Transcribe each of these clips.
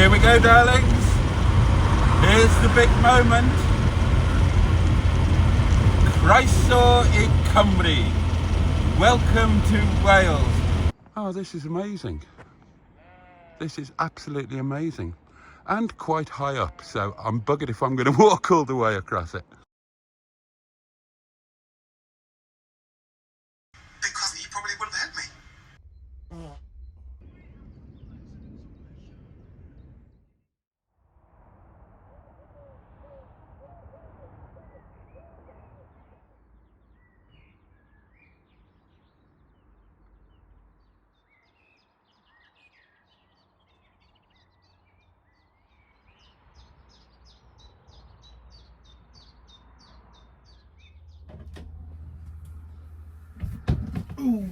Here we go, darlings. Here's the big moment. Croeso I Cymru. Welcome to Wales. Oh, this is amazing. This is absolutely amazing. And quite high up, so I'm buggered if I'm going to walk all the way across it. Because you probably wouldn't have had me. Ooh.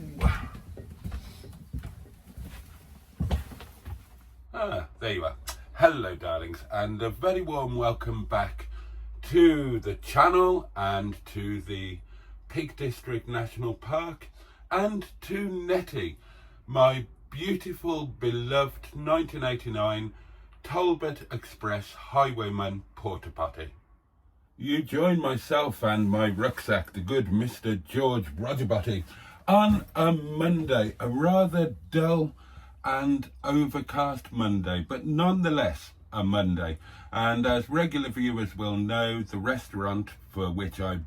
There you are. Hello, darlings, and a very warm welcome back to the channel and to the Peak District National Park and to Netty, my beautiful, beloved 1989 Talbot Express Highwayman porta potty. You join myself and my rucksack, the good Mr. George Rogerbotty, on a Monday, a rather dull and overcast Monday, but nonetheless a Monday. And as regular viewers will know, the restaurant for which I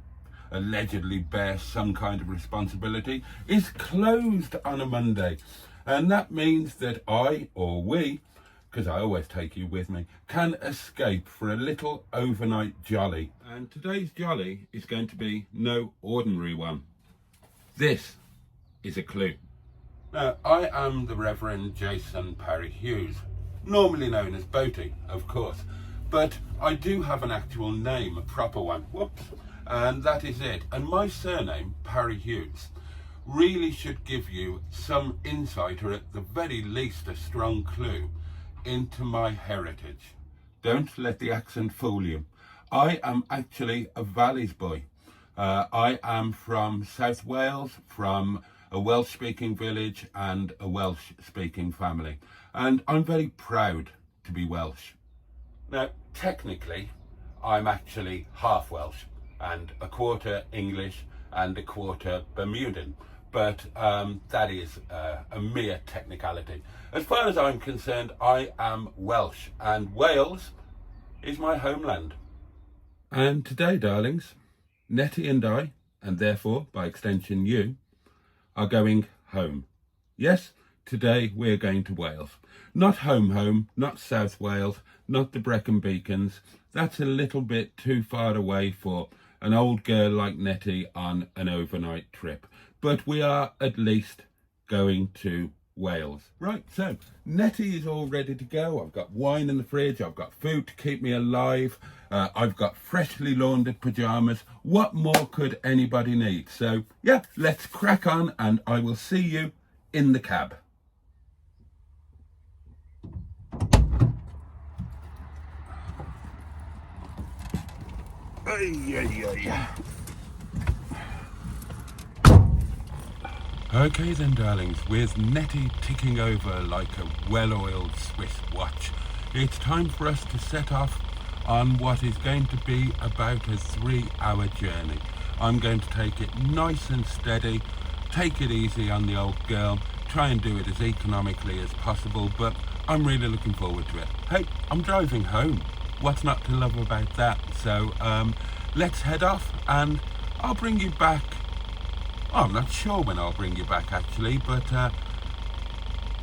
allegedly bear some kind of responsibility is closed on a Monday. And that means that I, or we, because I always take you with me, can escape for a little overnight jolly. And today's jolly is going to be no ordinary one. This is a clue. Now, I am the Reverend Jason Parry Hughes, normally known as Boaty, of course, but I do have an actual name, a proper one, whoops, and that is it. And my surname, Parry Hughes, really should give you some insight, or at the very least a strong clue, into my heritage. Don't let the accent fool you. I am actually a Valleys boy. I am from South Wales, from a Welsh-speaking village and a Welsh-speaking family. And I'm very proud to be Welsh. Now, technically, I'm actually half Welsh and a quarter English and a quarter Bermudan. But that is a mere technicality. As far as I'm concerned, I am Welsh, and Wales is my homeland. And today, darlings, Netty and I, and therefore, by extension you, are going home. Yes, today we're going to Wales. Not home, not South Wales, not the Brecon Beacons. That's a little bit too far away for an old girl like Netty on an overnight trip. But we are at least going to Wales. Right, so Netty is all ready to go. I've got wine in the fridge, I've got food to keep me alive, I've got freshly laundered pyjamas. What more could anybody need? So yeah, let's crack on and I will see you in the cab. Okay then, darlings, with Netty ticking over like a well-oiled Swiss watch, it's time for us to set off on what is going to be about a 3-hour journey. I'm going to take it nice and steady, take it easy on the old girl, try and do it as economically as possible, but I'm really looking forward to it. Hey, I'm driving home. What's not to love about that? So let's head off and I'll bring you back. I'm not sure when I'll bring you back actually, but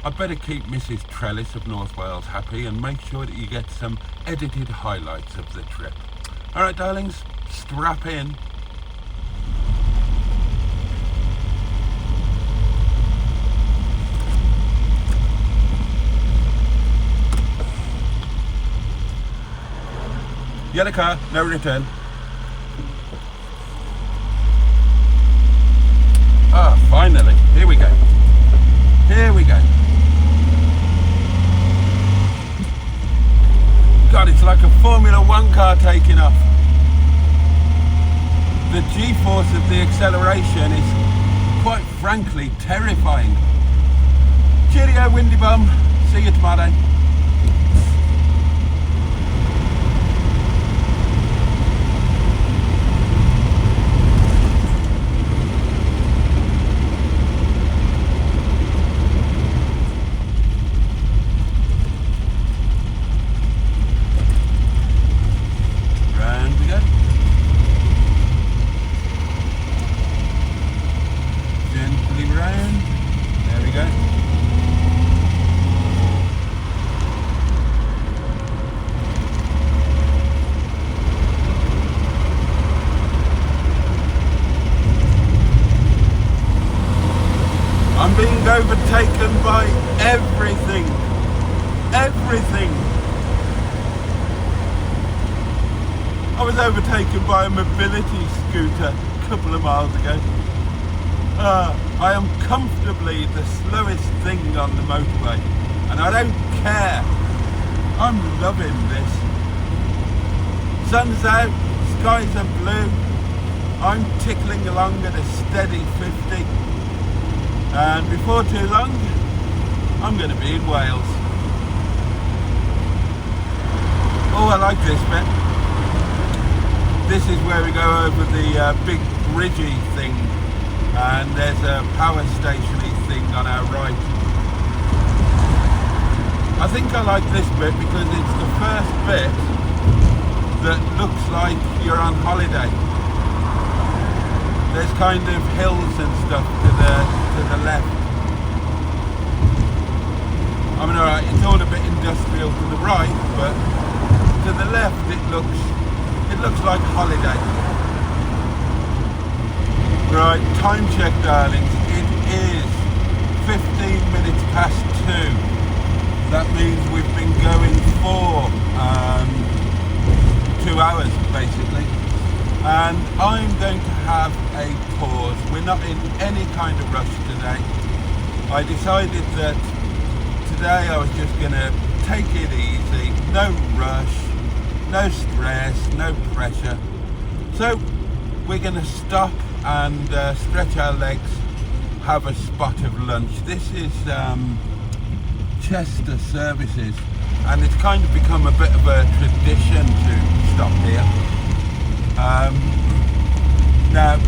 I better keep Mrs. Trellis of North Wales happy and make sure that you get some edited highlights of the trip. All right, darlings, strap in. Yellow car, no return. Ah, finally, here we go. Here we go. God, it's like a Formula One car taking off. The G-force of the acceleration is quite frankly terrifying. Cheerio, windy bum. See you tomorrow. everything. I was overtaken by a mobility scooter a couple of miles ago. I am comfortably the slowest thing on the motorway, and I don't care. I'm loving this. Sun's out, skies are blue. I'm tickling along at a steady 50, and before too long, I'm going to be in Wales. Oh, I like this bit. This is where we go over the big bridgey thing, and there's a power station-y thing on our right. I think I like this bit because it's the first bit that looks like you're on holiday. There's kind of hills and stuff to the left. I mean, alright, it's all a bit industrial to the right, but to the left it looks like holiday. Right, time check, darlings. It is 15 minutes past 2. That means we've been going for 2 hours, basically. And I'm going to have a pause. We're not in any kind of rush today. I decided that today I was just going to take it easy, no rush, no stress, no pressure. So we're going to stop and stretch our legs, have a spot of lunch. This is Chester Services, and it's kind of become a bit of a tradition to stop here. Now,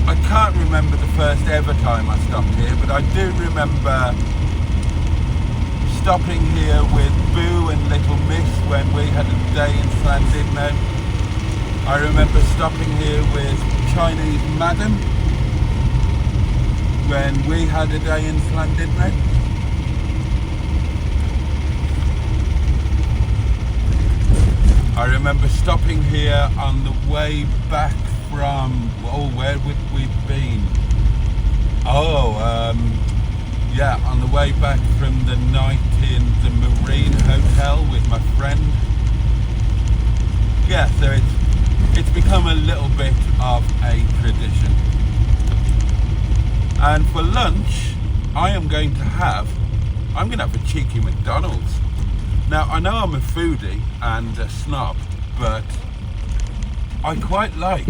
I can't remember the first ever time I stopped here, but I do remember stopping here with Boo and Little Miss when we had a day in Llandudno. I remember stopping here with Chinese Madam when we had a day in Llandudno. I remember stopping here on the way back from, where would we been? Yeah, on the way back from the night in the Marine Hotel with my friend. Yeah, so it's become a little bit of a tradition. And for lunch, I'm going to have a cheeky McDonald's. Now, I know I'm a foodie and a snob, but I quite like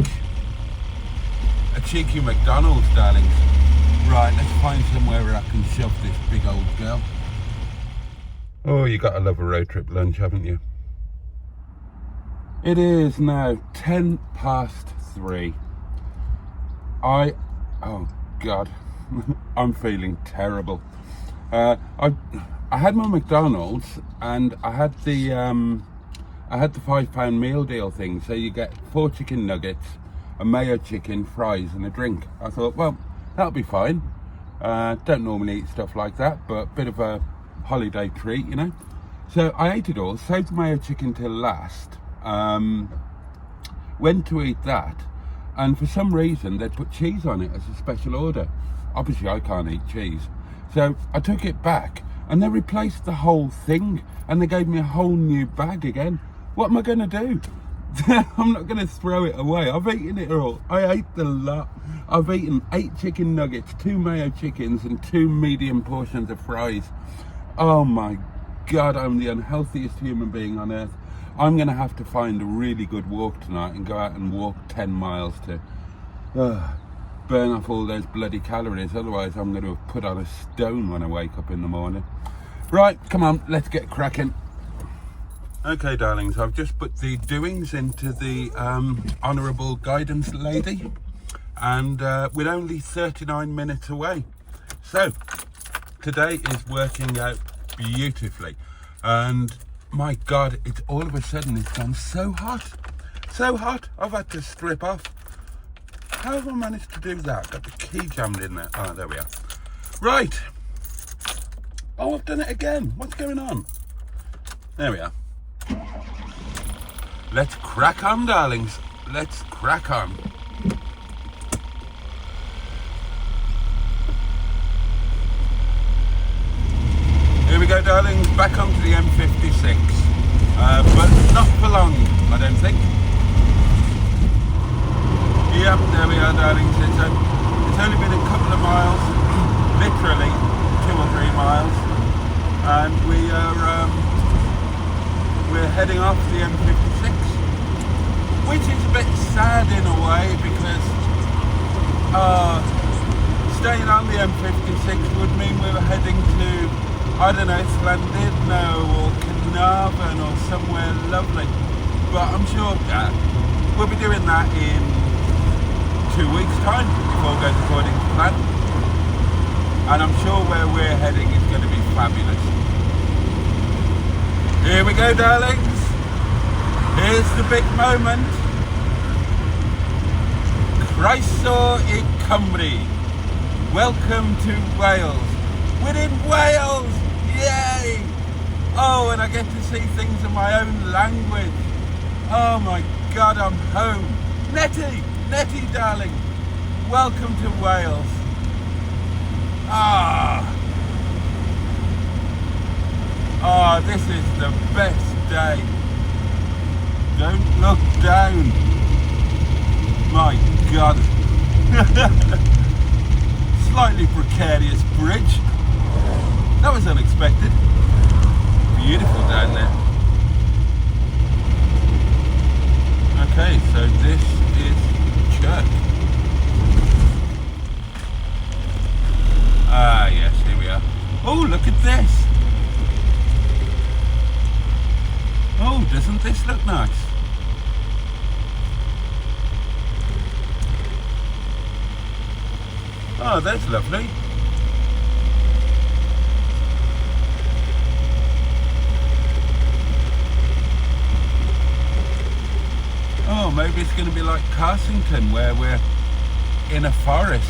a cheeky McDonald's, darlings. Right, let's find somewhere where I can shove this big old girl. Oh, you gotta love a road trip lunch, haven't you? It is now 10 past 3. Oh God, I'm feeling terrible. I had my McDonald's and I had the £5 meal deal thing. So you get 4 chicken nuggets, a mayo chicken, fries and a drink. I thought, well, that'll be fine. Don't normally eat stuff like that, but a bit of a holiday treat, you know. So I ate it all, saved the mayo chicken till last. Went to eat that, and for some reason they'd put cheese on it as a special order. Obviously I can't eat cheese. So I took it back and they replaced the whole thing and they gave me a whole new bag again. What am I going to do? I'm not going to throw it away. I've eaten it all. I ate the lot. I've eaten 8 chicken nuggets, 2 mayo chickens and 2 medium portions of fries. Oh my God, I'm the unhealthiest human being on earth. I'm going to have to find a really good walk tonight and go out and walk 10 miles to burn off all those bloody calories. Otherwise I'm going to have put on a stone when I wake up in the morning. Right, come on, let's get cracking. Okay, darlings, I've just put the doings into the Honourable Guidance Lady, and we're only 39 minutes away. So, today is working out beautifully, and my God, it's all of a sudden it's gone so hot. So hot, I've had to strip off. How have I managed to do that? Got the key jammed in there. Oh, there we are. Right. Oh, I've done it again. What's going on? There we are. Let's crack on, darlings. Let's crack on. Here we go. darlings, back onto the M56, but not for long, I don't think. Yep, there we are, darlings. It's only been a couple of miles, literally 2 or 3 miles, and we're heading off the M56, which is a bit sad in a way because staying on the M56 would mean we were heading to, I don't know, Llandudno or Carnarvon or somewhere lovely. But I'm sure we'll be doing that in 2 weeks' time if all goes according to plan. And I'm sure where we're heading is going to be fabulous. Here we go, darlings. Here's the big moment. Croeso I Cymru. Welcome to Wales. We're in Wales! Yay! Oh, and I get to see things in my own language. Oh my God, I'm home. Netty, darling. Welcome to Wales. This is the best day. Don't look down. My God. Slightly precarious bridge. That was unexpected. Beautiful down there. Okay, so this is Chirk. Yes, here we are. Oh, look at this. Oh, doesn't this look nice? Oh, that's lovely. Oh, maybe it's going to be like Carsington, where we're in a forest.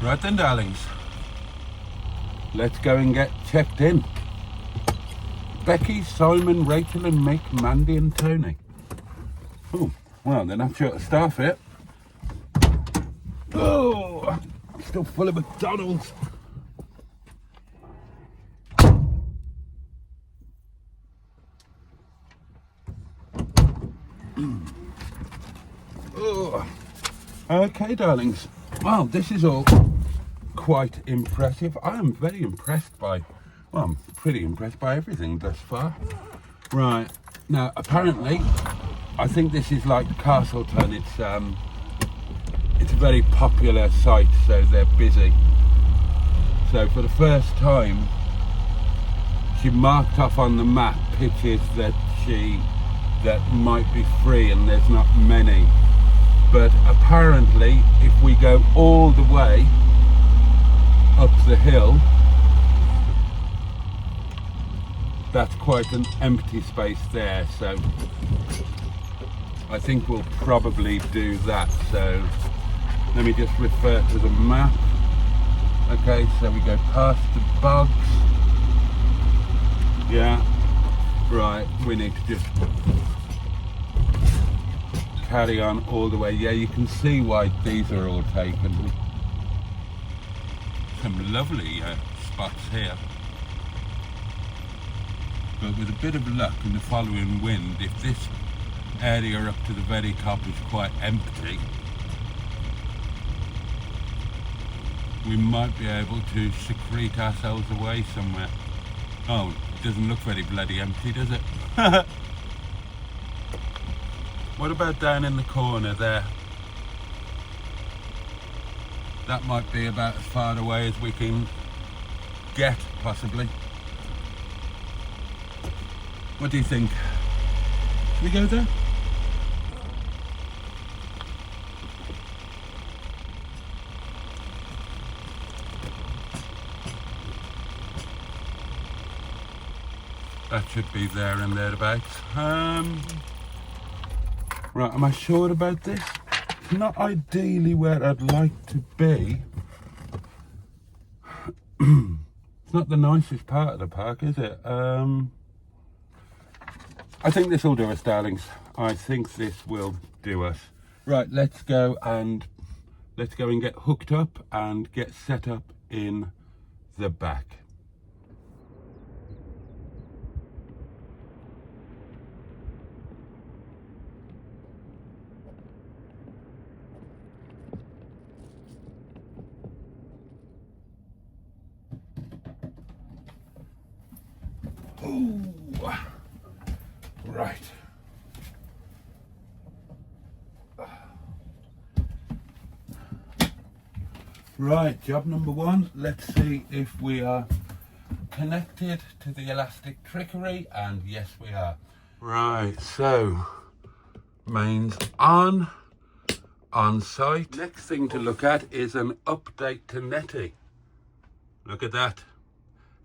Right then, darlings, let's go and get checked in. Becky, Simon, Rachel and Mick, Mandy and Tony. Oh, well, they're not short of staff here. Oh, I'm still full of McDonald's. Oh. Okay, darlings. Well, this is all quite impressive. I am very impressed by, well, I'm pretty impressed by everything thus far. Right, now apparently, I think this is like Castleton. It's a very popular site, so they're busy. So for the first time, she marked off on the map pitches that might be free, and there's not many. But apparently, if we go all the way up the hill, that's quite an empty space there, so I think we'll probably do that. So let me just refer to the map. Okay, so we go past the bogs. Yeah, right, we need to just carry on all the way. Yeah, you can see why these are all taken. Some lovely spots here. But with a bit of luck and the following wind, if this area up to the very top is quite empty, we might be able to secrete ourselves away somewhere. Oh, it doesn't look very bloody empty, does it? What about down in the corner there? That might be about as far away as we can get, possibly. What do you think? Should we go there? That should be there and thereabouts. Right, am I sure about this? It's not ideally where I'd like to be. It's not the nicest part of the park, is it? I think this will do us, darlings. I think this will do us. Right, let's go and get hooked up and get set up in the back. Ooh. Right. Right, job number one. Let's see if we are connected to the elastic trickery, and yes we are. Right, so mains on site. Next thing to look at is an update to Netty. Look at that.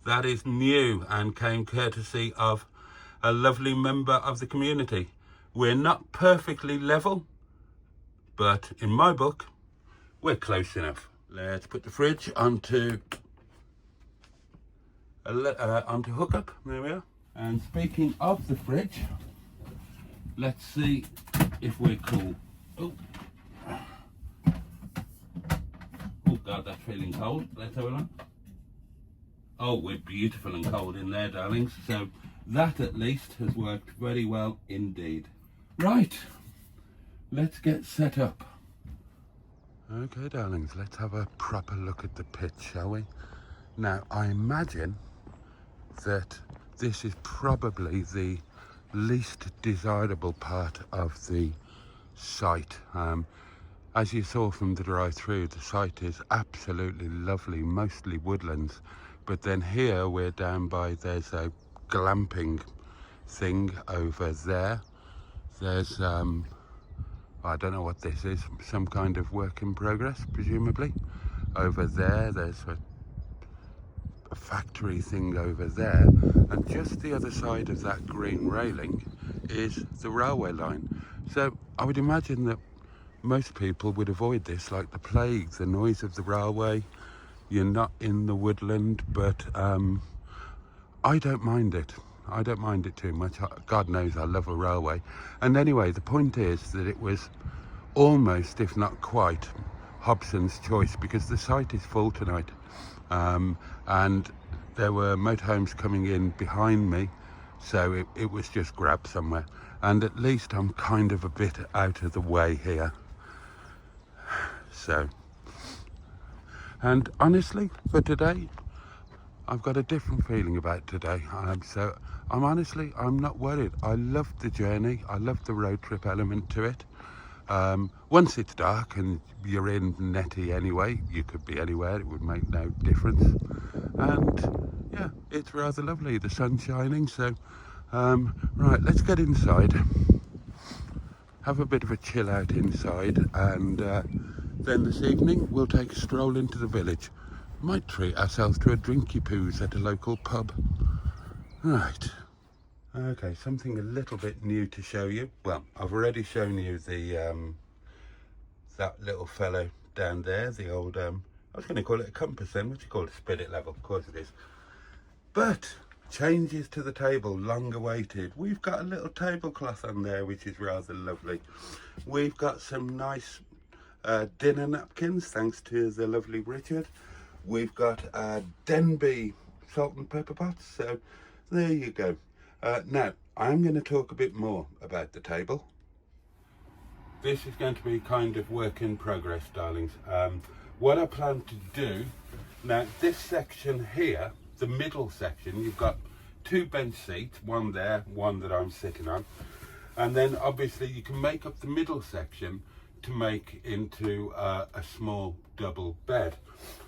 That is new and came courtesy of a lovely member of the community. We're not perfectly level, but in my book, we're close enough. Let's put the fridge onto hookup. There we are. And speaking of the fridge, let's see if we're cool. Oh God, that's feeling cold. Let's have a look. Oh, we're beautiful and cold in there, darlings. So that at least has worked very well indeed. Right, let's get set up. Okay, darlings, let's have a proper look at the pit, shall we? Now, I imagine that this is probably the least desirable part of the site. As you saw from the drive-through, the site is absolutely lovely, mostly woodlands. But then here we're down by, there's a glamping thing over there. There's, I don't know what this is, some kind of work in progress, presumably. Over there, there's a factory thing over there. And just the other side of that green railing is the railway line. So I would imagine that most people would avoid this like the plague, the noise of the railway. You're not in the woodland, but I don't mind it. I don't mind it too much. God knows I love a railway. And anyway, the point is that it was almost, if not quite, Hobson's choice, because the site is full tonight. And there were motorhomes coming in behind me, so it was just grab somewhere. And at least I'm kind of a bit out of the way here. So, and honestly, for today, I've got a different feeling about today. So I'm not worried. I love the journey. I love the road trip element to it. Once it's dark and you're in Netty anyway, you could be anywhere, it would make no difference. And yeah, it's rather lovely. The sun's shining. So, right, let's get inside. Have a bit of a chill out inside, and then this evening we'll take a stroll into the village. Might treat ourselves to a drinky poos at a local pub. Right. Okay, something a little bit new to show you. Well, I've already shown you the that little fellow down there, the old I was going to call it a compass then. What do you call it? Spirit level. Of course it is. But changes to the table, long awaited. We've got a little tablecloth on there, which is rather lovely. We've got some nice dinner napkins, thanks to the lovely Richard. We've got Denby salt and pepper pots, so there you go. Now, I'm going to talk a bit more about the table. This is going to be kind of work in progress, darlings. What I plan to do, now this section here, the middle section, you've got two bench seats, one there, one that I'm sitting on. And then obviously you can make up the middle section to make into a small double bed.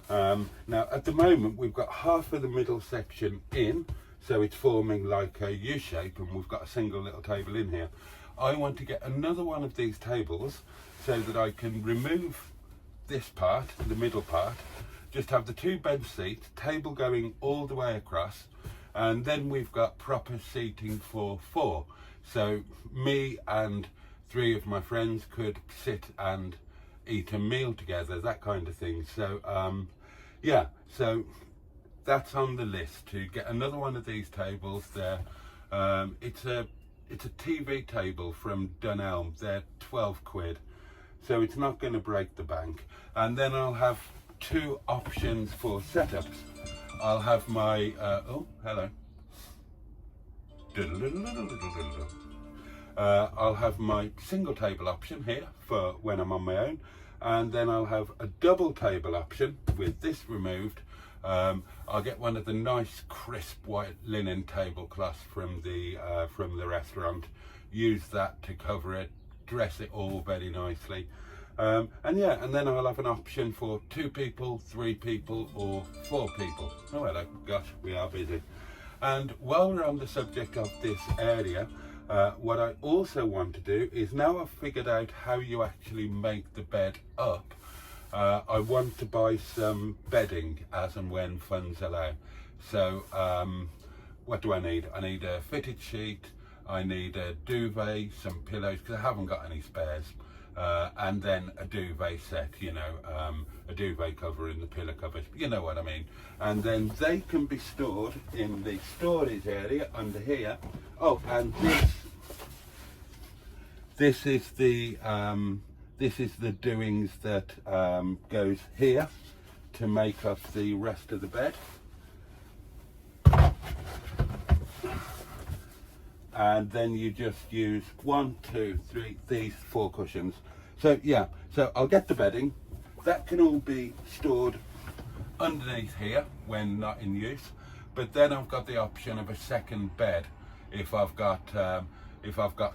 Now at the moment we've got half of the middle section in, so it's forming like a U shape, and we've got a single little table in here. I want to get another one of these tables so that I can remove this part, the middle part, just have the two bench seats, table going all the way across, and then we've got proper seating for 4. So me and 3 of my friends could sit and eat a meal together, that kind of thing. So yeah, so that's on the list, to get another one of these tables there. It's a TV table from Dunelm. They're 12 quid, so it's not going to break the bank. And then I'll have 2 options for setups. I'll have my oh, hello. I'll have my single table option here for when I'm on my own, and then I'll have a double table option with this removed. I'll get one of the nice crisp white linen tablecloths from the restaurant, use that to cover it, dress it all very nicely, and yeah, and then I'll have an option for 2 people, 3 people, or 4 people. Oh hello, gosh, we are busy. And while we're on the subject of this area, what I also want to do is, now I've figured out how you actually make the bed up, I want to buy some bedding as and when funds allow. So what do I need? I need a fitted sheet, I need a duvet, some pillows, because I haven't got any spares, and then a duvet set, you know, a duvet cover and the pillow covers, you know what I mean. And then they can be stored in the storage area under here. Oh, and this is the doings that goes here to make up the rest of the bed. And then you just use 1, 2, 3, these 4 cushions. So yeah, so I'll get the bedding. That can all be stored underneath here when not in use. But then I've got the option of a second bed if I've got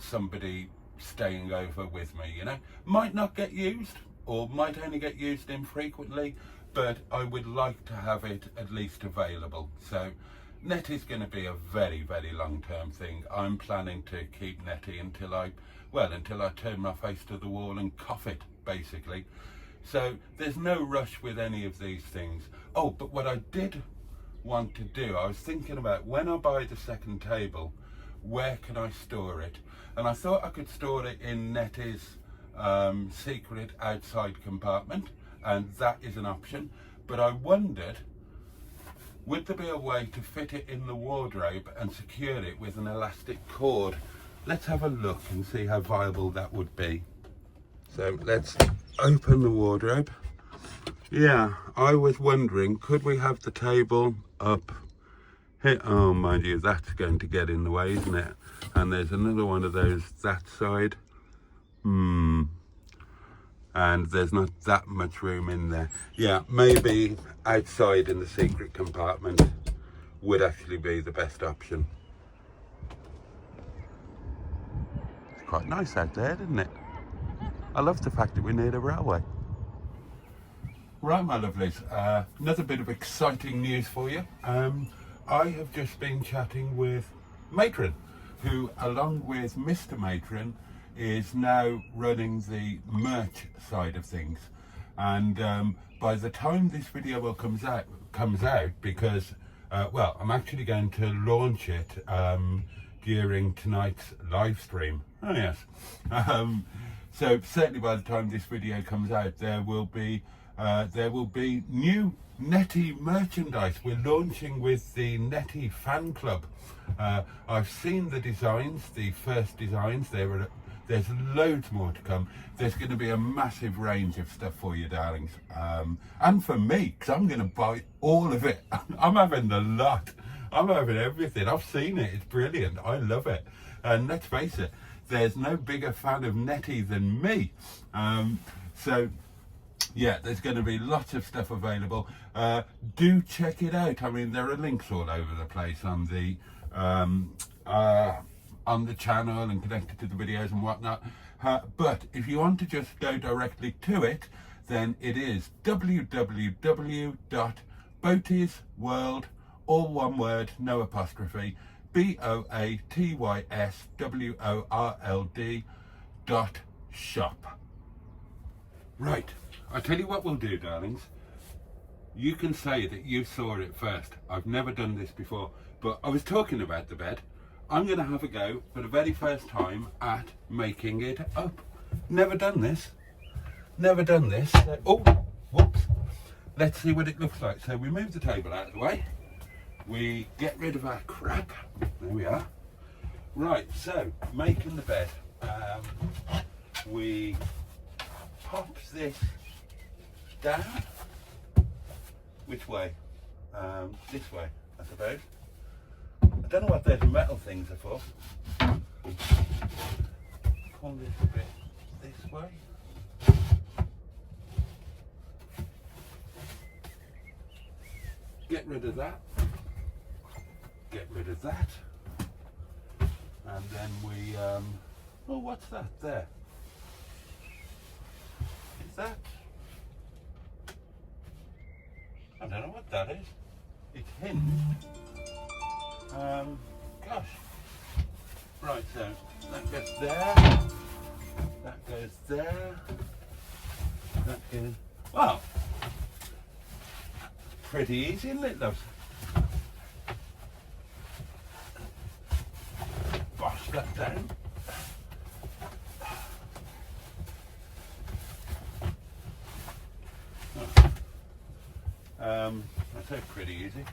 somebody staying over with me, you know. Might not get used, or might only get used infrequently, but I would like to have it at least available. So Netty's going to be a very, very long-term thing. I'm planning to keep Netty until I turn my face to the wall and cough it, basically. So there's no rush with any of these things. Oh, but what I did want to do, I was thinking about, when I buy the second table, where can I store it? And I thought I could store it in Netty's secret outside compartment, and that is an option. But I wondered, would there be a way to fit it in the wardrobe and secure it with an elastic cord? Let's have a look and see how viable that would be. So let's open the wardrobe. Yeah, I was wondering, could we have the table up here? Oh, mind you, that's going to get in the way, isn't it? And there's another one of those that side. And there's not that much room in there. Yeah, maybe outside in the secret compartment would actually be the best option. It's quite nice out there, isn't it? I love the fact that we're near the railway. Right, my lovelies, another bit of exciting news for you. I have just been chatting with Matron, who, along with Mr. Matron, is now running the merch side of things. And by the time this video comes out, because well, I'm actually going to launch it during tonight's live stream. Oh yes. So certainly by the time this video comes out, there will be new Netty merchandise. We're launching with the Netty fan club. I've seen the designs, the first designs. There's loads more to come. There's going to be a massive range of stuff for you, darlings, and for me, because I'm going to buy all of it. I'm having the lot. I'm having everything. I've seen it. It's brilliant. I love it. And let's face it, there's no bigger fan of Netty than me. So yeah, there's going to be lots of stuff available. Do check it out. I mean, there are links all over the place on the channel and connected to the videos and whatnot. But if you want to just go directly to it, then it is www.boatysworld, all one word, no apostrophe, BOATYSWORLD.shop. Right, I'll tell you what we'll do, darlings. you can say that you saw it first. I've never done this before, but I was talking about the bed. I'm going to have a go for the very first time at making it up. Never done this. Never done this. Oh, whoops. Let's see what it looks like. So we move the table out of the way. We get rid of our crap. There we are. Right, so making the bed. We pop this down. Which way? This way, I suppose. I don't know what those metal things are for. Pull this a bit this way. Get rid of that. Get rid of that. And then we, oh, what's that there? Is that? I don't know what that is. It's hinged. Gosh. Right, so that goes there. That goes there. That goes. Well, pretty easy, isn't it, loves? Bosh that down. I say pretty easy.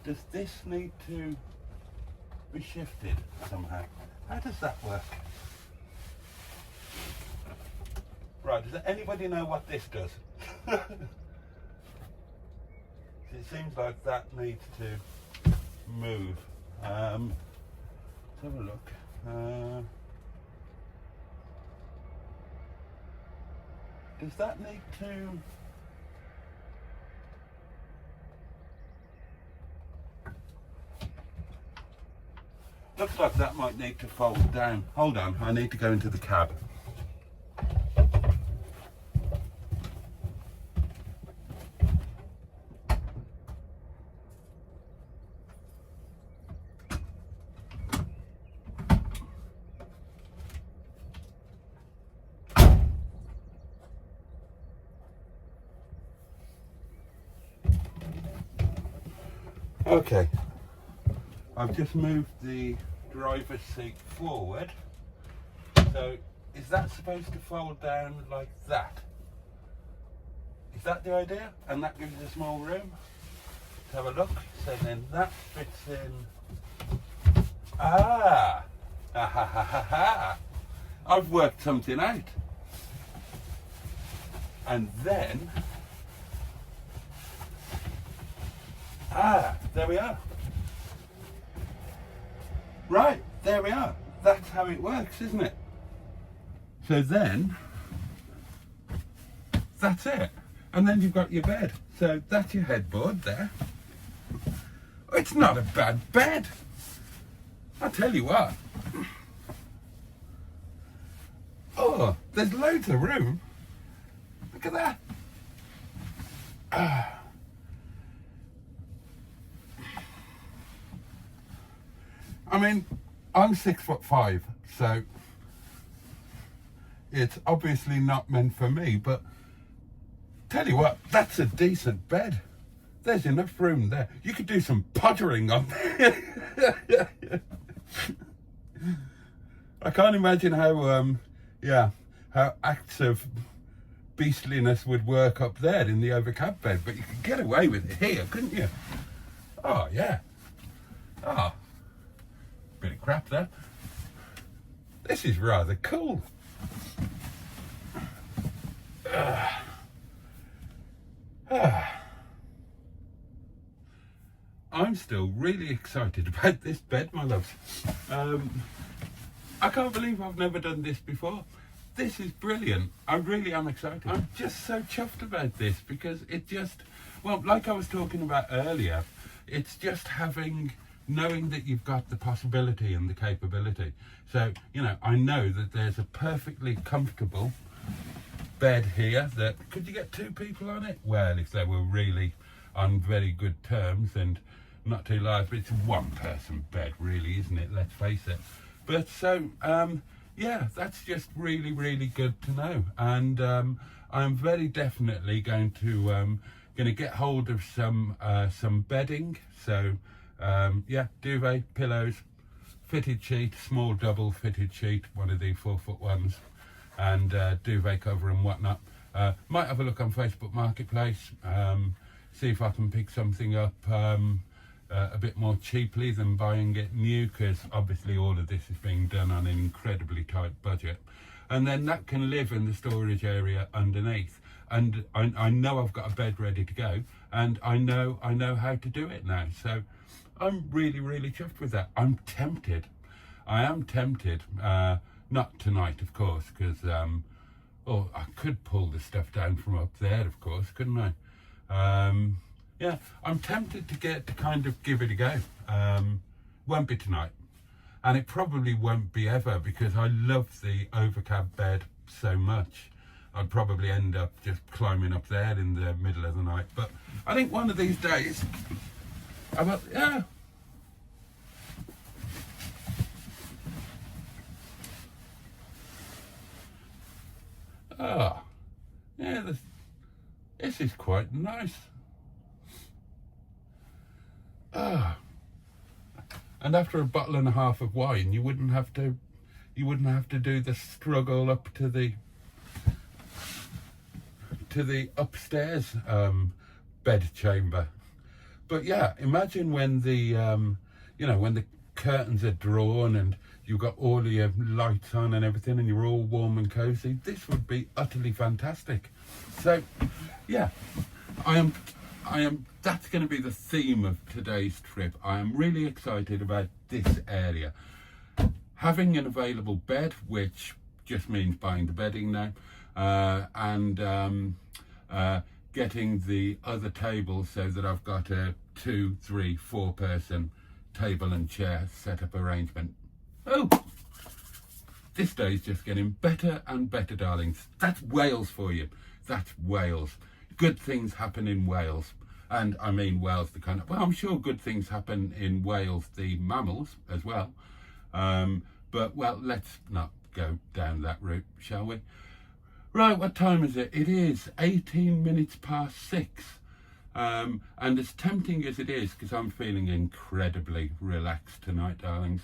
Does this need to be shifted somehow? How does that work? Right, does anybody know what this does? It seems like that needs to move. Let's have a look. Does that need to... Looks like that might need to fold down. Hold on, I need to go into the cab. Okay, I've just moved the driver's seat forward. So is that supposed to fold down like that? Is that the idea? And that gives us a small room? Let's have a look. So then that fits in. Ah! Ah ha ha ha ha! I've worked something out. And then there we are. Right, there we are. That's how it works, isn't it? So then, that's it. And then you've got your bed. So that's your headboard there. It's not a bad bed. I'll tell you what. Oh, there's loads of room. Look at that. I mean, I'm 6'5", so it's obviously not meant for me, but tell you what, that's a decent bed. There's enough room there. You could do some pottering on there. I can't imagine how, how acts of beastliness would work up there in the overcab bed, but you could get away with it here, couldn't you? Oh, yeah. Oh. Bit of crap there. This is rather cool. I'm still really excited about this bed, my loves. I can't believe I've never done this before. This is brilliant. I really am excited. I'm just so chuffed about this because it just, well, like I was talking about earlier, it's just knowing that you've got the possibility and the capability. So, you know, I know that there's a perfectly comfortable bed here that, could you get two people on it? Well, if they were really on very good terms and not too large, but it's a one-person bed, really, isn't it? Let's face it. But so, yeah, that's just really, really good to know. And I'm very definitely going to get hold of some bedding. So, yeah, duvet, pillows, fitted sheet, small double fitted sheet, one of the 4-foot ones, and duvet cover and whatnot. Might have a look on Facebook Marketplace, see if I can pick something up a bit more cheaply than buying it new, because obviously all of this is being done on an incredibly tight budget. And then that can live in the storage area underneath. And I know I've got a bed ready to go, and I know how to do it now. So I'm really, really chuffed with that. I'm tempted. I am tempted. Not tonight, of course, because I could pull the stuff down from up there, of course, couldn't I? Yeah, I'm tempted to kind of give it a go. Won't be tonight, and it probably won't be ever, because I love the overcab bed so much. I'd probably end up just climbing up there in the middle of the night. But I think one of these days, yeah. Yeah, this is quite nice. And after a bottle and a half of wine, you wouldn't have to do the struggle up to the upstairs bed chamber. But yeah, imagine when the when the curtains are drawn and you've got all of your lights on and everything, and you're all warm and cozy. This would be utterly fantastic. So yeah, I am that's going to be the theme of today's trip. I am really excited about this area. Having an available bed, which just means buying the bedding now, and getting the other table so that I've got a 2, 3, 4 person table and chair setup arrangement. Oh, this day is just getting better and better, darlings. That's Wales for you. That's Wales. Good things happen in Wales. And I mean Wales, the kind of, well, I'm sure good things happen in Wales, the mammals as well. But, well, let's not go down that route, shall we? Right, what time is it? It is 18 minutes past 6. And as tempting as it is, because I'm feeling incredibly relaxed tonight, darlings.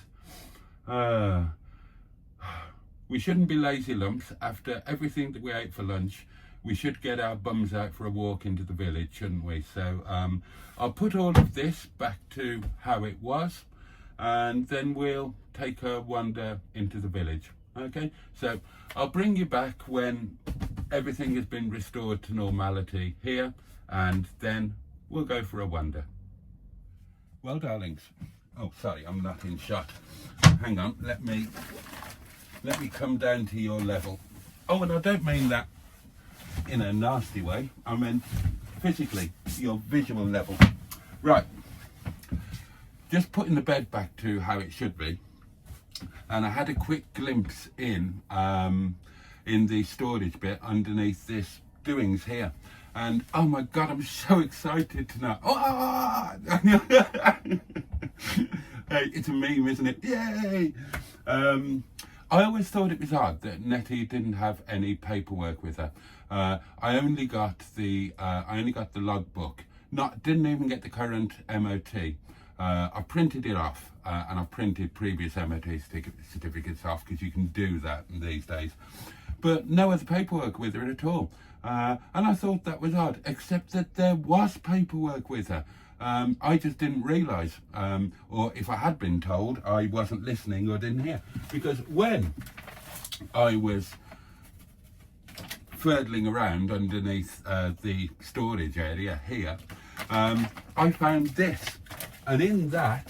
We shouldn't be lazy lumps. After everything that we ate for lunch, we should get our bums out for a walk into the village, shouldn't we? So I'll put all of this back to how it was, and then we'll take a wander into the village. Okay, so I'll bring you back when everything has been restored to normality here, and then we'll go for a wander. Well, darlings, oh sorry, I'm not in shot. Hang on, let me come down to your level. Oh, and I don't mean that in a nasty way. I meant physically, your visual level. Right, just putting the bed back to how it should be, and I had a quick glimpse in the storage bit underneath this doings here, and oh my god, I'm so excited to know. Oh! Hey, it's a meme, isn't it? Yay! I always thought it was odd that Netty didn't have any paperwork with her. I only got the logbook. Didn't even get the current MOT. I printed it off, and I've printed previous MOT certificates off, because you can do that these days. But no other paperwork with her at all. And I thought that was odd, except that there was paperwork with her. I just didn't realise, or if I had been told, I wasn't listening or didn't hear. Because when I was furtling around underneath the storage area here, I found this, and in that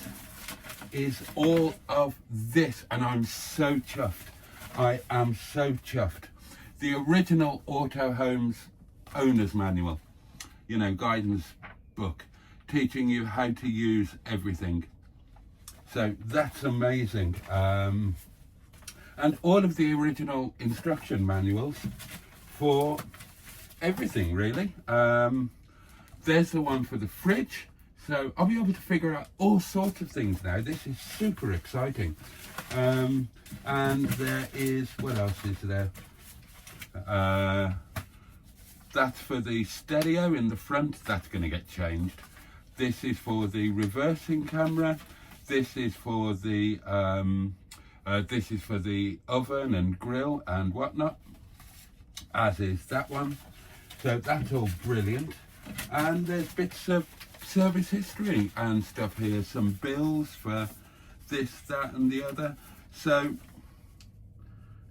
is all of this, and I'm so chuffed. I am so chuffed. The original Motorhome's owner's manual, guidance book, teaching you how to use everything. So that's amazing. And all of the original instruction manuals for everything, really. there's the one for the fridge. So I'll be able to figure out all sorts of things now. This is super exciting. And there is, what else is there? That's for the stereo in the front. That's going to get changed. This is for the reversing camera. This is for the oven and grill and whatnot, as is that one. So that's all brilliant. And there's bits of service history and stuff here, some bills for this, that and the other. So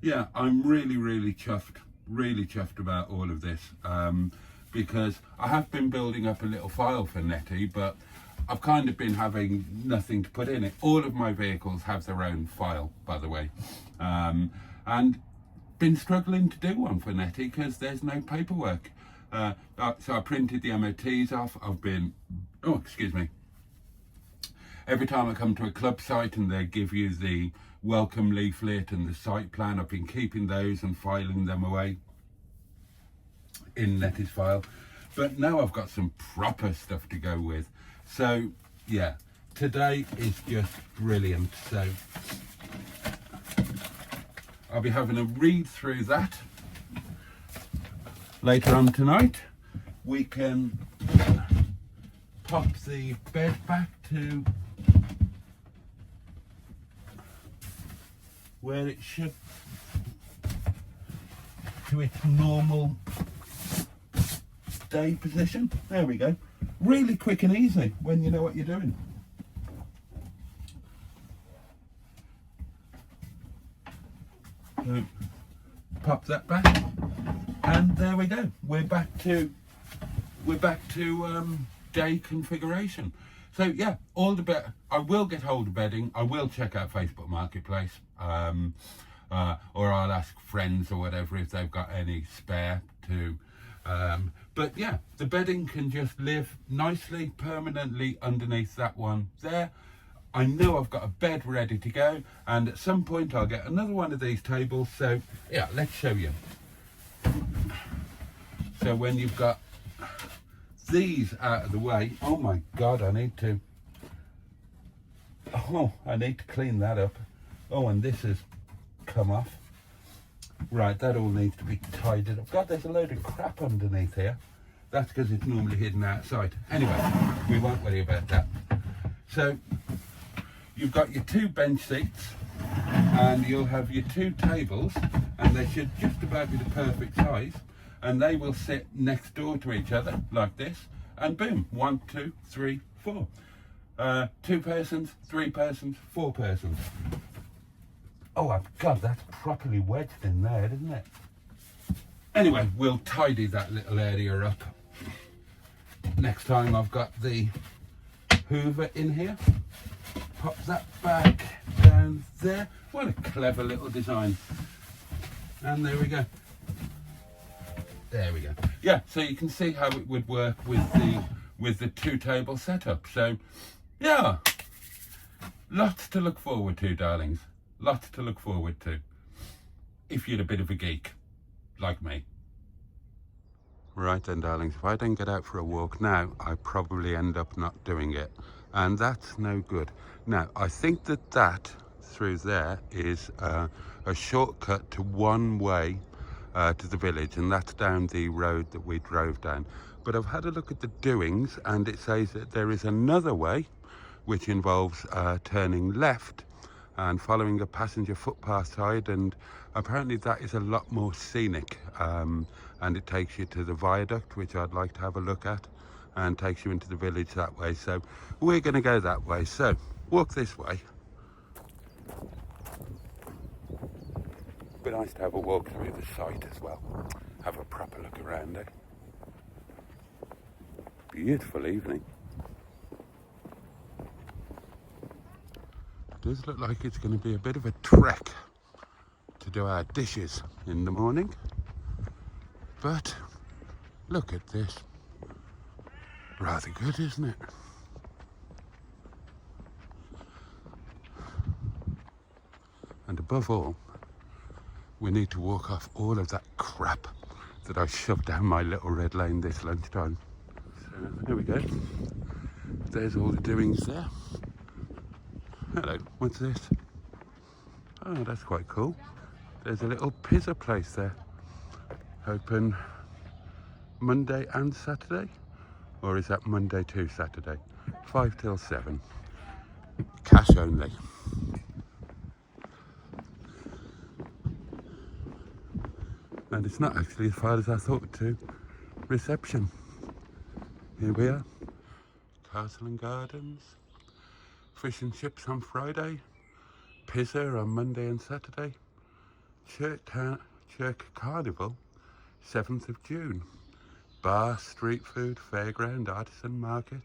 yeah, I'm really chuffed about all of this, because I have been building up a little file for Netty, but I've kind of been having nothing to put in it. All of my vehicles have their own file, by the way, and been struggling to do one for Netty because there's no paperwork. So I printed the MOTs off. Every time I come to a club site and they give you the welcome leaflet and the site plan, I've been keeping those and filing them away in Netty's file. But now I've got some proper stuff to go with. So yeah, today is just brilliant. So I'll be having a read through that. Later on tonight, we can pop the bed back to where it should, to its normal day position. There we go. Really quick and easy when you know what you're doing. So, pop that back. And there we go. We're back to day configuration. So yeah, all the better. I will get hold of bedding. I will check out Facebook Marketplace, or I'll ask friends or whatever if they've got any spare to. But yeah, the bedding can just live nicely, permanently underneath that one there. I know I've got a bed ready to go, and at some point I'll get another one of these tables. So yeah, let's show you. So when you've got these out of the way, oh my God, I need to clean that up. Oh, and this has come off. Right, that all needs to be tidied up. God, there's a load of crap underneath here. That's because it's normally hidden outside. Anyway, we won't worry about that. So you've got your two bench seats, and you'll have your two tables, and they should just about be the perfect size, and they will sit next door to each other like this, and boom, 1, 2, 3, 4. 2 persons, 3 persons, 4 persons. Oh God, that's properly wedged in there, isn't it? Anyway, we'll tidy that little area up next time I've got the Hoover in here. Pop that back down there. What a clever little design. And there we go. There we go. Yeah, so you can see how it would work with the two table setup. So yeah, lots to look forward to, darlings. Lots to look forward to, if you're a bit of a geek like me. Right then, darlings, if I don't get out for a walk now, I probably end up not doing it, and that's no good. Now, I think that through there is a shortcut to one way to the village, and that's down the road that we drove down. But I've had a look at the doings, and it says that there is another way which involves turning left and following a passenger footpath side, and apparently that is a lot more scenic, and it takes you to the viaduct, which I'd like to have a look at, and takes you into the village that way. So we're going to go that way. So walk this way. Be nice to have a walk through the site as well, have a proper look around it. Beautiful evening. It does look like it's going to be a bit of a trek to do our dishes in the morning, but look at this. Rather good, isn't it? And above all, we need to walk off all of that crap that I shoved down my little red lane this lunchtime. So There we go. There's all the doings there. Hello, what's this? Oh, that's quite cool. There's a little pizza place there. Open Monday and Saturday? Or is that Monday to Saturday? 5 till 7. Cash only. And it's not actually as far as I thought to reception. Here we are. Castle and Gardens. Fish and chips on Friday. Pizza on Monday and Saturday. Chirk Carnival, 7th of June. Bar, street food, fairground, artisan market,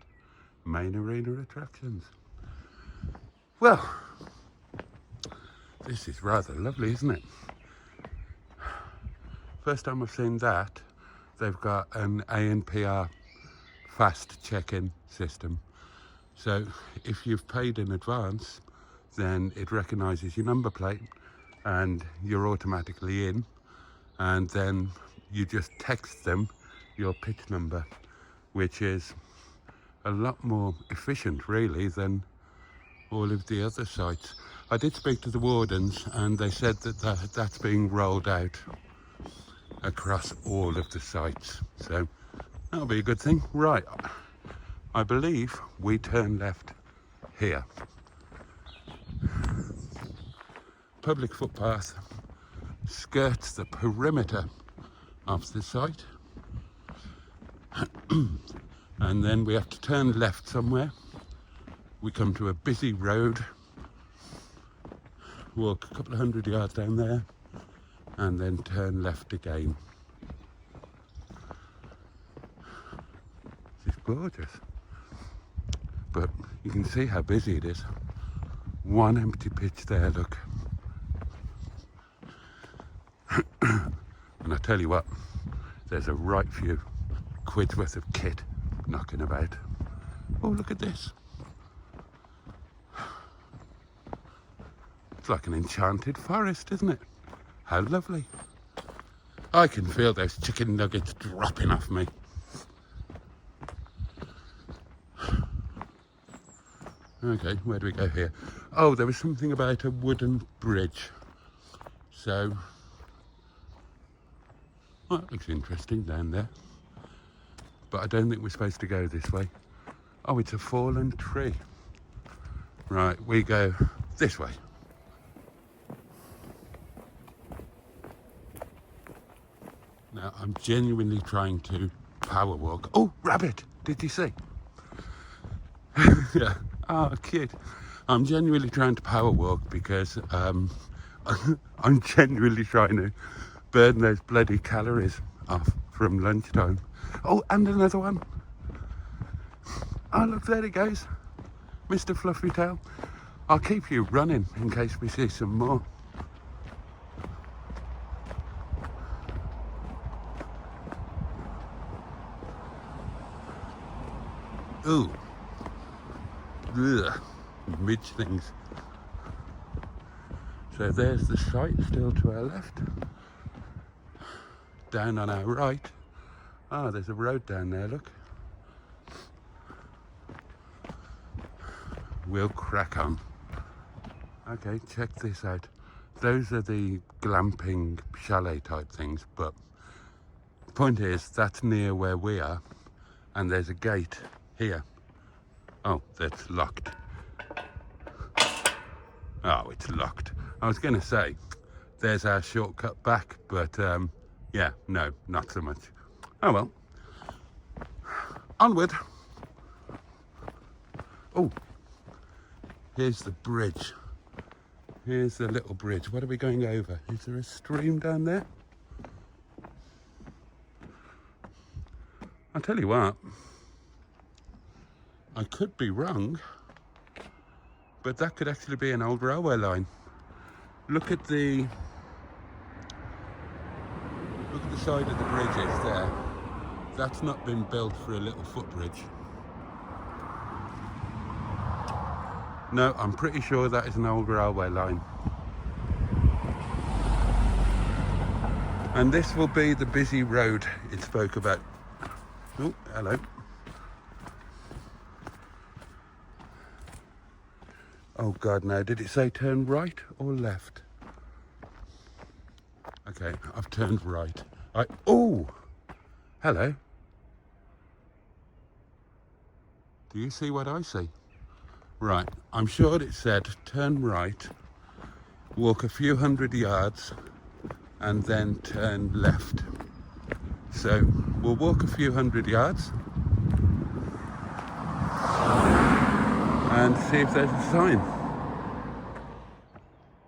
main arena attractions. Well, this is rather lovely, isn't it? First time I've seen that. They've got an ANPR fast check-in system. So if you've paid in advance, then it recognises your number plate and you're automatically in, and then you just text them your pitch number, which is a lot more efficient really than all of the other sites. I did speak to the wardens and they said that that's being rolled out across all of the sites, so that'll be a good thing. Right, I believe we turn left here. Public footpath skirts the perimeter of the site. And then we have to turn left somewhere. We come to a busy road, walk a couple of 100 yards down there, and then turn left again. This is gorgeous. But you can see how busy it is. One empty pitch there, look. And I tell you what, there's a right few quid's worth of kit knocking about. Oh, look at this. It's like an enchanted forest, isn't it? How lovely. I can feel those chicken nuggets dropping off me. Okay, where do we go here? Oh, there was something about a wooden bridge. So, well, that looks interesting down there. But I don't think we're supposed to go this way. Oh, it's a fallen tree. Right, we go this way. Now, I'm genuinely trying to power walk. Oh, rabbit! Did you see? Yeah. Oh, cute. I'm genuinely trying to power walk because I'm genuinely trying to burn those bloody calories off from lunchtime. Oh, and another one. Oh, look, there it goes. Mr. Fluffy Tail. I'll keep you running in case we see some more. Ooh. Ugh. Midge things. So there's the site still to our left. Down on our right. Ah, there's a road down there, look. We'll crack on. Okay, check this out. Those are the glamping chalet type things, but the point is that's near where we are, and there's a gate here. Oh, that's locked. Oh, it's locked. I was going to say, there's our shortcut back, but yeah, no, not so much. Oh well. Onward. Oh, here's the bridge. Here's the little bridge. What are we going over? Is there a stream down there? I'll tell you what, I could be wrong, but that could actually be an old railway line. Look at the side of the bridges there. That's not been built for a little footbridge. No, I'm pretty sure that is an old railway line. And this will be the busy road it spoke about. Oh, hello. Oh God, no. Did it say turn right or left? Okay, I've turned right. Oh! Hello. Do you see what I see? Right, I'm sure it said turn right, walk a few hundred yards, and then turn left. So we'll walk a few hundred yards and see if there's a sign.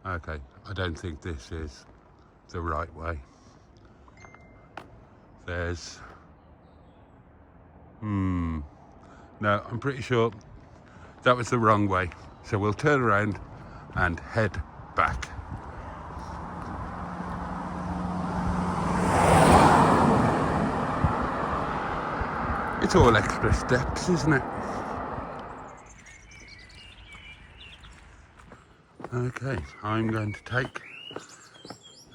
Okay, I don't think this is the right way. There's... No, I'm pretty sure that was the wrong way. So we'll turn around and head back. It's all extra steps, isn't it? Okay, I'm going to take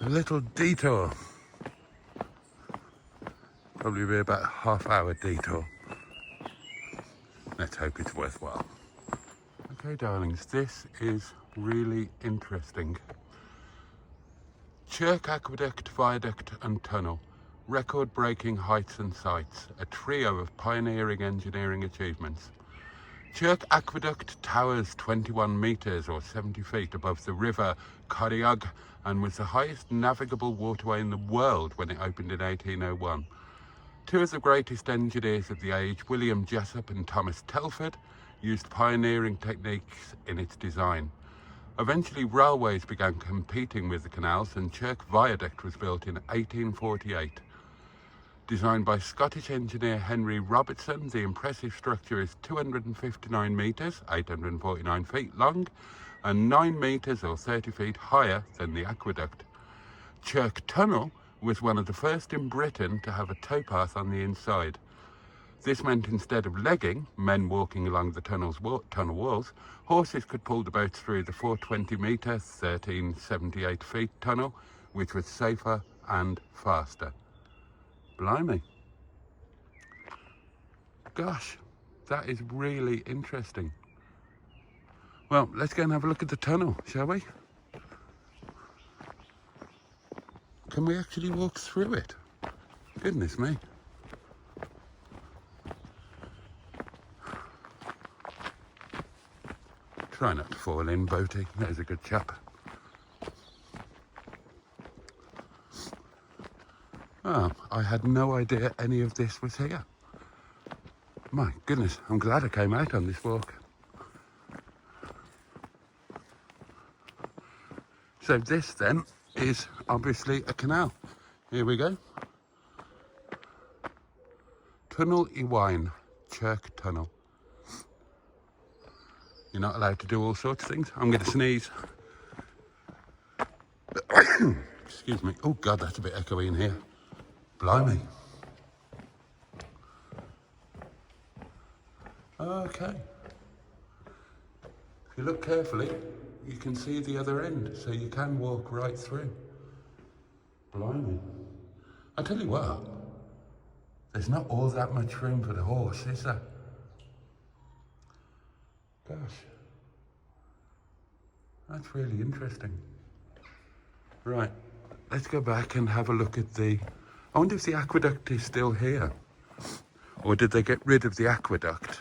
a little detour. Probably be about a half-hour detour. Let's hope it's worthwhile. Okay, darlings, this is really interesting. Chirk Aqueduct, Viaduct and Tunnel. Record-breaking heights and sights. A trio of pioneering engineering achievements. Chirk Aqueduct towers 21 metres or 70 feet above the river Chirk and was the highest navigable waterway in the world when it opened in 1801. Two of the greatest engineers of the age, William Jessup and Thomas Telford, used pioneering techniques in its design. Eventually railways began competing with the canals and Chirk Viaduct was built in 1848. Designed by Scottish engineer Henry Robertson, the impressive structure is 259 metres, 849 feet long, and 9 metres or 30 feet higher than the aqueduct. Chirk Tunnel was one of the first in Britain to have a towpath on the inside. This meant instead of legging, men walking along the tunnel walls, horses could pull the boats through the 420 metre, 1378 feet tunnel, which was safer and faster. Blimey. Gosh, that is really interesting. Well, let's go and have a look at the tunnel, shall we? Can we actually walk through it? Goodness me. Try not to fall in, Boaty. There's a good chap. Oh, I had no idea any of this was here. My goodness, I'm glad I came out on this walk. So this then is obviously a canal. Here we go. Tunnel y Wine, Chirk Tunnel. You're not allowed to do all sorts of things. I'm going to sneeze. Excuse me. Oh God, that's a bit echoey in here. Blimey. Okay. If you look carefully, you can see the other end, so you can walk right through. Blimey. I tell you what, there's not all that much room for the horse, is there? Gosh. That's really interesting. Right, let's go back and have a look at I wonder if the aqueduct is still here. Or did they get rid of the aqueduct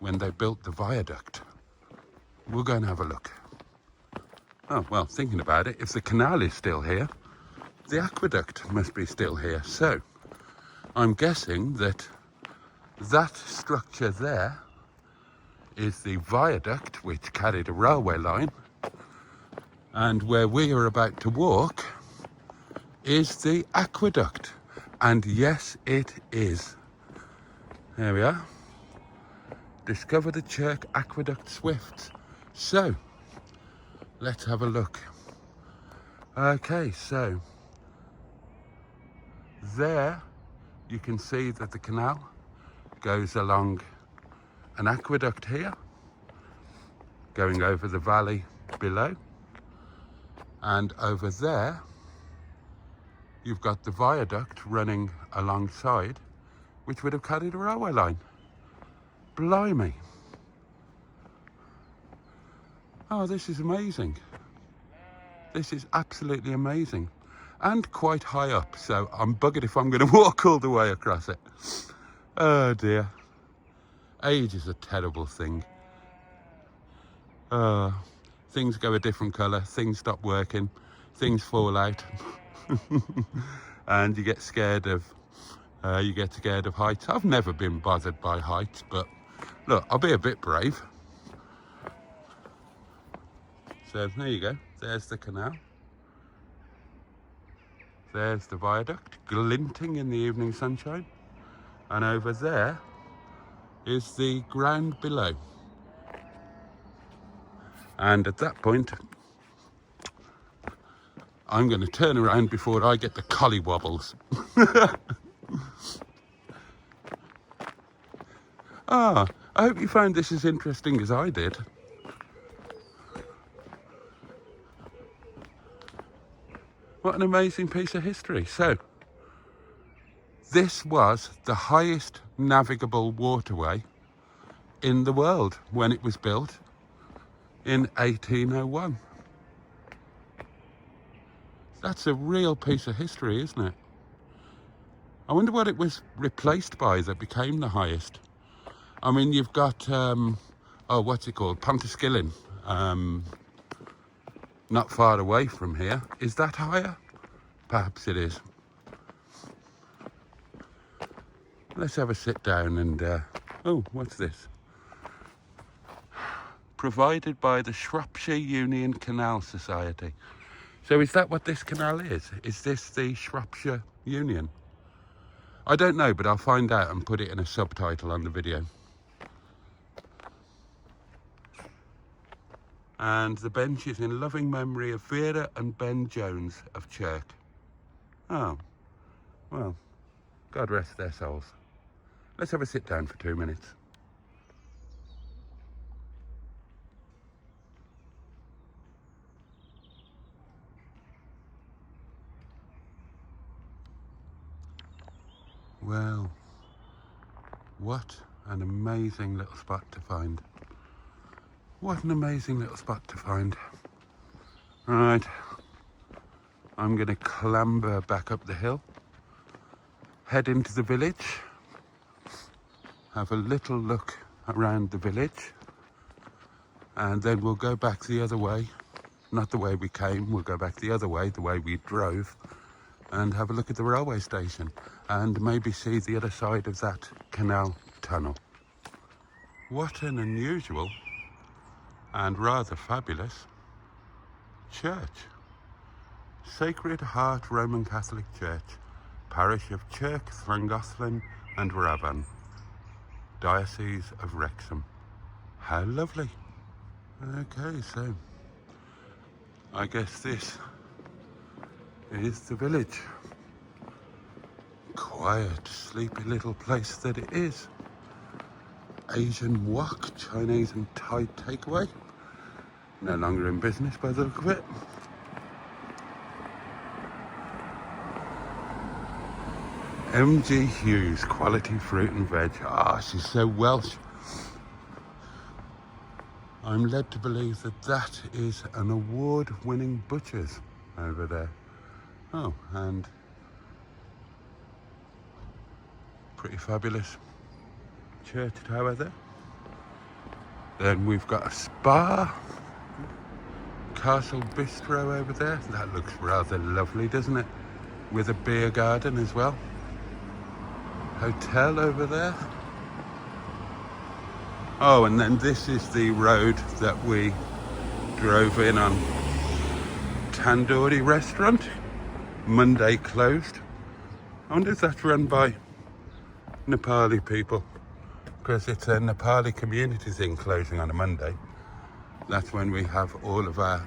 when they built the viaduct? We'll go and have a look. Oh, well, thinking about it, if the canal is still here, the aqueduct must be still here. So, I'm guessing that structure there is the viaduct which carried a railway line, and where we are about to walk is the aqueduct. And yes, it is. There we are. Discover the Chirk Aqueduct Swifts. So, let's have a look. Okay, so there you can see that the canal goes along an aqueduct here, going over the valley below. And over there, you've got the viaduct running alongside, which would have carried a railway line. Blimey. Oh, this is amazing. This is absolutely amazing. And quite high up, so I'm buggered if I'm going to walk all the way across it. Oh dear. Age is a terrible thing. Things go a different colour, things stop working, things fall out. And you get scared of heights. I've never been bothered by heights, but look, I'll be a bit brave. So there you go, there's the canal. There's the viaduct, glinting in the evening sunshine. And over there is the ground below. And at that point, I'm going to turn around before I get the collywobbles. I hope you found this as interesting as I did. What an amazing piece of history. So, this was the highest navigable waterway in the world when it was built in 1801. That's a real piece of history, isn't it? I wonder what it was replaced by that became the highest. I mean, you've got, what's it called? Pontyskillin, not far away from here. Is that higher? Perhaps it is. Let's have a sit down and, what's this? Provided by the Shropshire Union Canal Society. So is that what this canal is? Is this the Shropshire Union? I don't know, but I'll find out and put it in a subtitle on the video. And the bench is in loving memory of Vera and Ben Jones of Chirk. Oh, well, God rest their souls. Let's have a sit down for 2 minutes. Well, what an amazing little spot to find. What an amazing little spot to find. Right, I'm going to clamber back up the hill, head into the village, have a little look around the village, and then we'll go back the other way. Not the way we came, we'll go back the other way, the way we drove, and have a look at the railway station and maybe see the other side of that canal tunnel. What an unusual and rather fabulous church. Sacred Heart Roman Catholic Church, parish of Chirk, Llangollen and Ravan, Diocese of Wrexham. How lovely. Okay, so I guess this is the village. Quiet, sleepy little place that it is. Asian wok, Chinese and Thai takeaway. No longer in business by the look of it. MG Hughes, quality fruit and veg. She's so Welsh. I'm led to believe that that is an award-winning butcher's over there. Oh, and pretty fabulous church tower there. Then we've got a spa, Castle Bistro over there. That looks rather lovely, doesn't it? With a beer garden as well. Hotel over there. Oh, and then this is the road that we drove in on. Tandoori restaurant, Monday closed. I wonder if that's run by Nepali people, because it's a Nepali community thing closing on a Monday. That's when we have all of our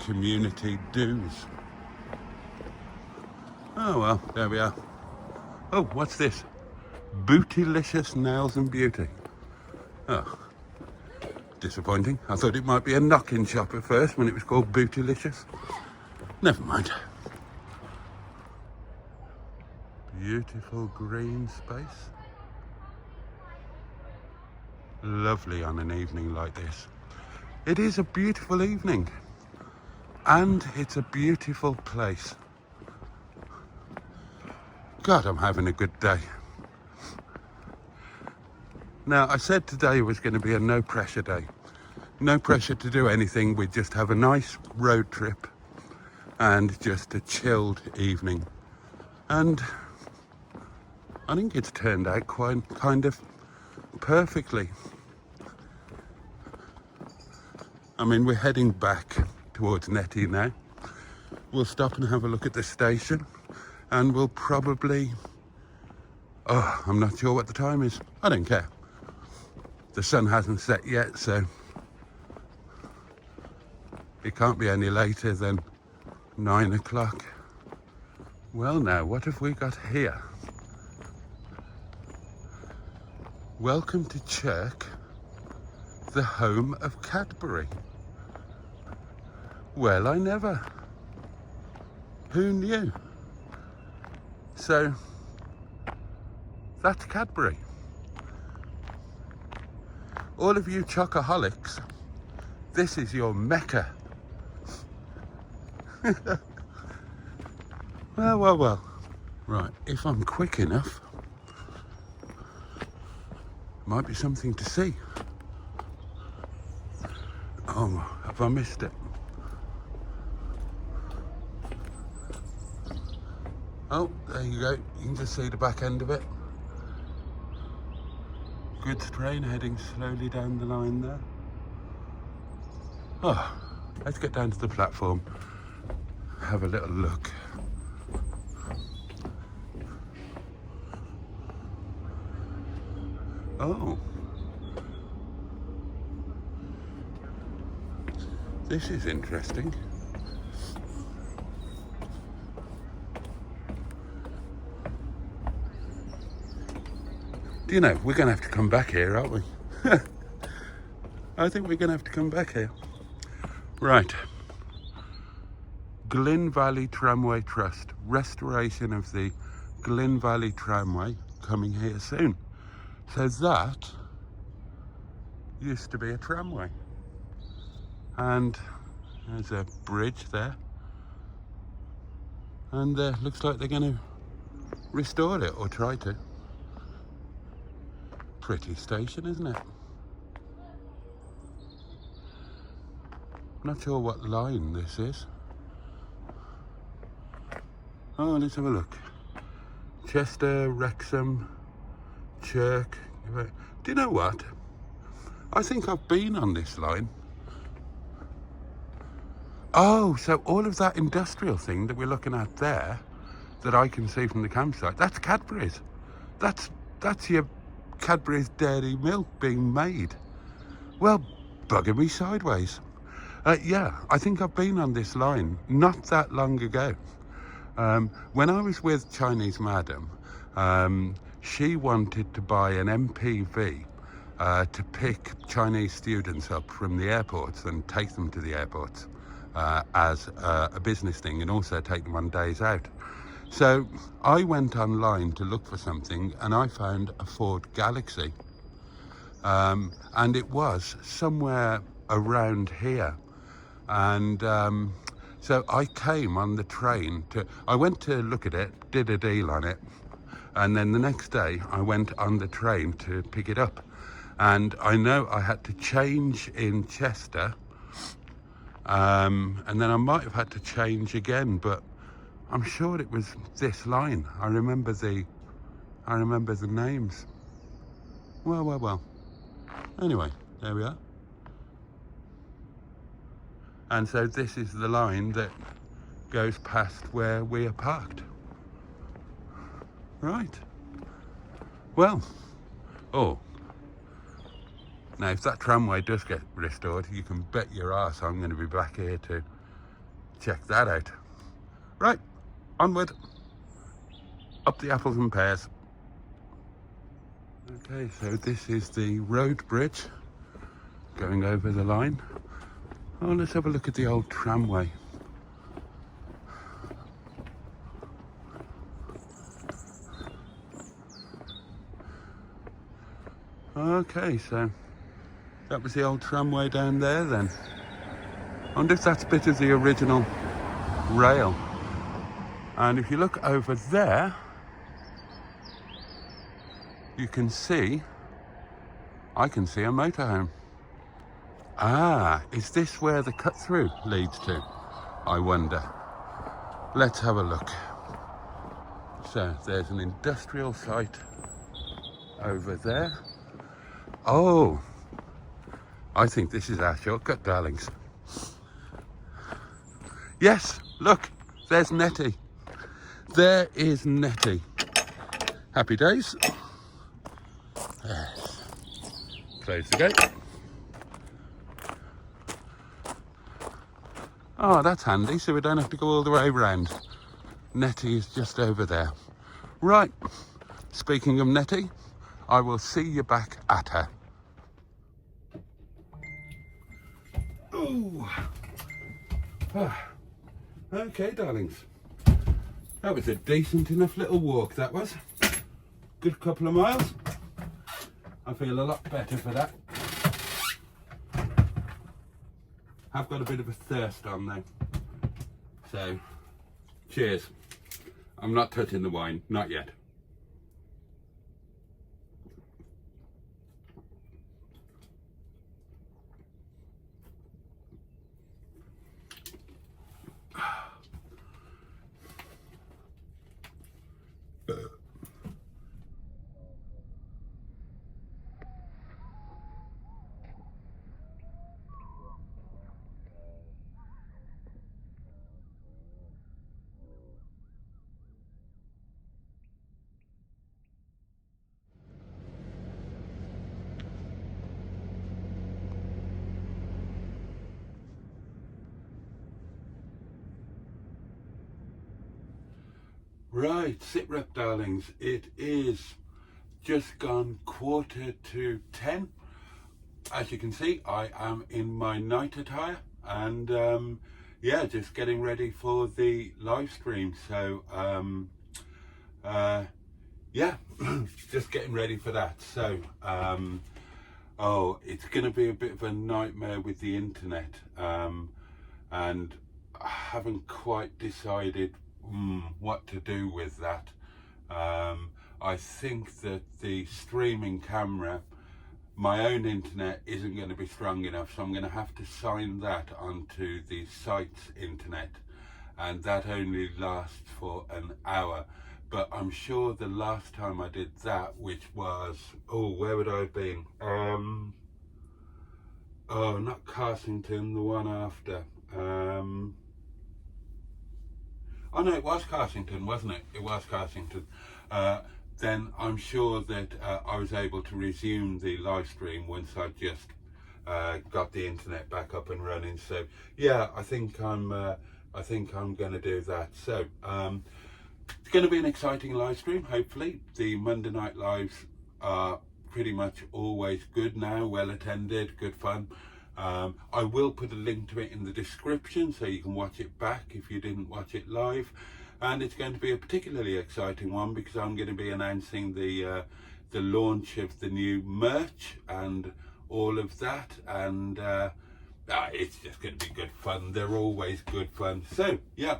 community dues. Oh well, there we are. Oh, what's this? Bootylicious Nails and Beauty. Oh, disappointing. I thought it might be a knock-in shop at first when it was called Bootylicious. Never mind. Beautiful green space. Lovely on an evening like this. It is a beautiful evening and it's a beautiful place. God, I'm having a good day. Now, I said today was going to be a no pressure day. No pressure to do anything. We'd just have a nice road trip and just a chilled evening. And I think it's turned out quite kind of perfectly. I mean, we're heading back towards Netty now. We'll stop and have a look at the station and we'll probably, I'm not sure what the time is. I don't care. The sun hasn't set yet, so it can't be any later than 9 o'clock. Well now, what have we got here? Welcome to Chirk, the home of Cadbury. Well, I never. Who knew? So, that's Cadbury. All of you chocoholics, this is your mecca. Well. Right, if I'm quick enough, might be something to see. Oh, have I missed it? Oh, there you go. You can just see the back end of it. Goods train heading slowly down the line there. Oh, let's get down to the platform, have a little look. Oh, this is interesting. Do you know, we're going to have to come back here, aren't we? I think we're going to have to come back here. Right. Glyn Valley Tramway Trust. Restoration of the Glyn Valley Tramway coming here soon. So that used to be a tramway. And there's a bridge there. And looks like they're going to restore it or try to. Pretty station, isn't it? Not sure what line this is. Oh, let's have a look. Chester, Wrexham, Chirk. Do you know what? I think I've been on this line. Oh, so all of that industrial thing that we're looking at there, that I can see from the campsite, that's Cadbury's. That's your Cadbury's dairy milk being made. Well, bugger me sideways. Yeah, I think I've been on this line not that long ago. When I was with Chinese Madam, she wanted to buy an MPV to pick Chinese students up from the airports and take them to the airports as a business thing, and also take them on days out. So I went online to look for something and I found a Ford Galaxy, and it was somewhere around here. And so I came on the train I went to look at it, did a deal on it, and then the next day I went on the train to pick it up. And I know I had to change in Chester, and then I might have had to change again, but I'm sure it was this line. I remember the names. Well. Anyway, there we are. And so this is the line that goes past where we are parked. Right. Well, now if that tramway does get restored, you can bet your arse I'm going to be back here to check that out. Right, onward, up the apples and pears. Okay, so this is the road bridge going over the line. Oh, let's have a look at the old tramway. Okay, so That was the old tramway down there then. I wonder if that's a bit of the original rail. And if you look over there, you can see, I can see a motorhome. Ah, is this where the cut through leads to? I wonder. Let's have a look. So there's an industrial site over there. Oh, I think this is our shortcut, darlings. Yes, look, there's Netty. There is Netty. Happy days. Yes. Close the gate. Oh, that's handy, so we don't have to go all the way around. Netty is just over there. Right, speaking of Netty, I will see you back at her. Ooh. Ah. Okay, darlings. That was a decent enough little walk, that was. Good couple of miles. I feel a lot better for that. I've got a bit of a thirst on though. So, cheers. I'm not touching the wine, not yet. Right, sit rep, darlings. It is just gone 9:45. As you can see, I am in my night attire and yeah, just getting ready for the live stream. So yeah, just getting ready for that. So oh, it's going to be a bit of a nightmare with the internet, and I haven't quite decided what to do with that. I think that the streaming camera, my own internet isn't going to be strong enough, so I'm going to have to sign that onto the site's internet, and that only lasts for an hour. But I'm sure the last time I did that, which was, oh, where would I have been? Oh, not Carsington, the one after. Oh no, it was Carsington, wasn't it? It was Carsington. Then I'm sure that I was able to resume the live stream once I just got the internet back up and running. So yeah, I think I'm going to do that. So it's going to be an exciting live stream. Hopefully, the Monday night lives are pretty much always good now, well attended, good fun. I will put a link to it in the description so you can watch it back if you didn't watch it live. And it's going to be a particularly exciting one because I'm going to be announcing the launch of the new merch and all of that, and it's just going to be good fun. They're always good fun. So yeah,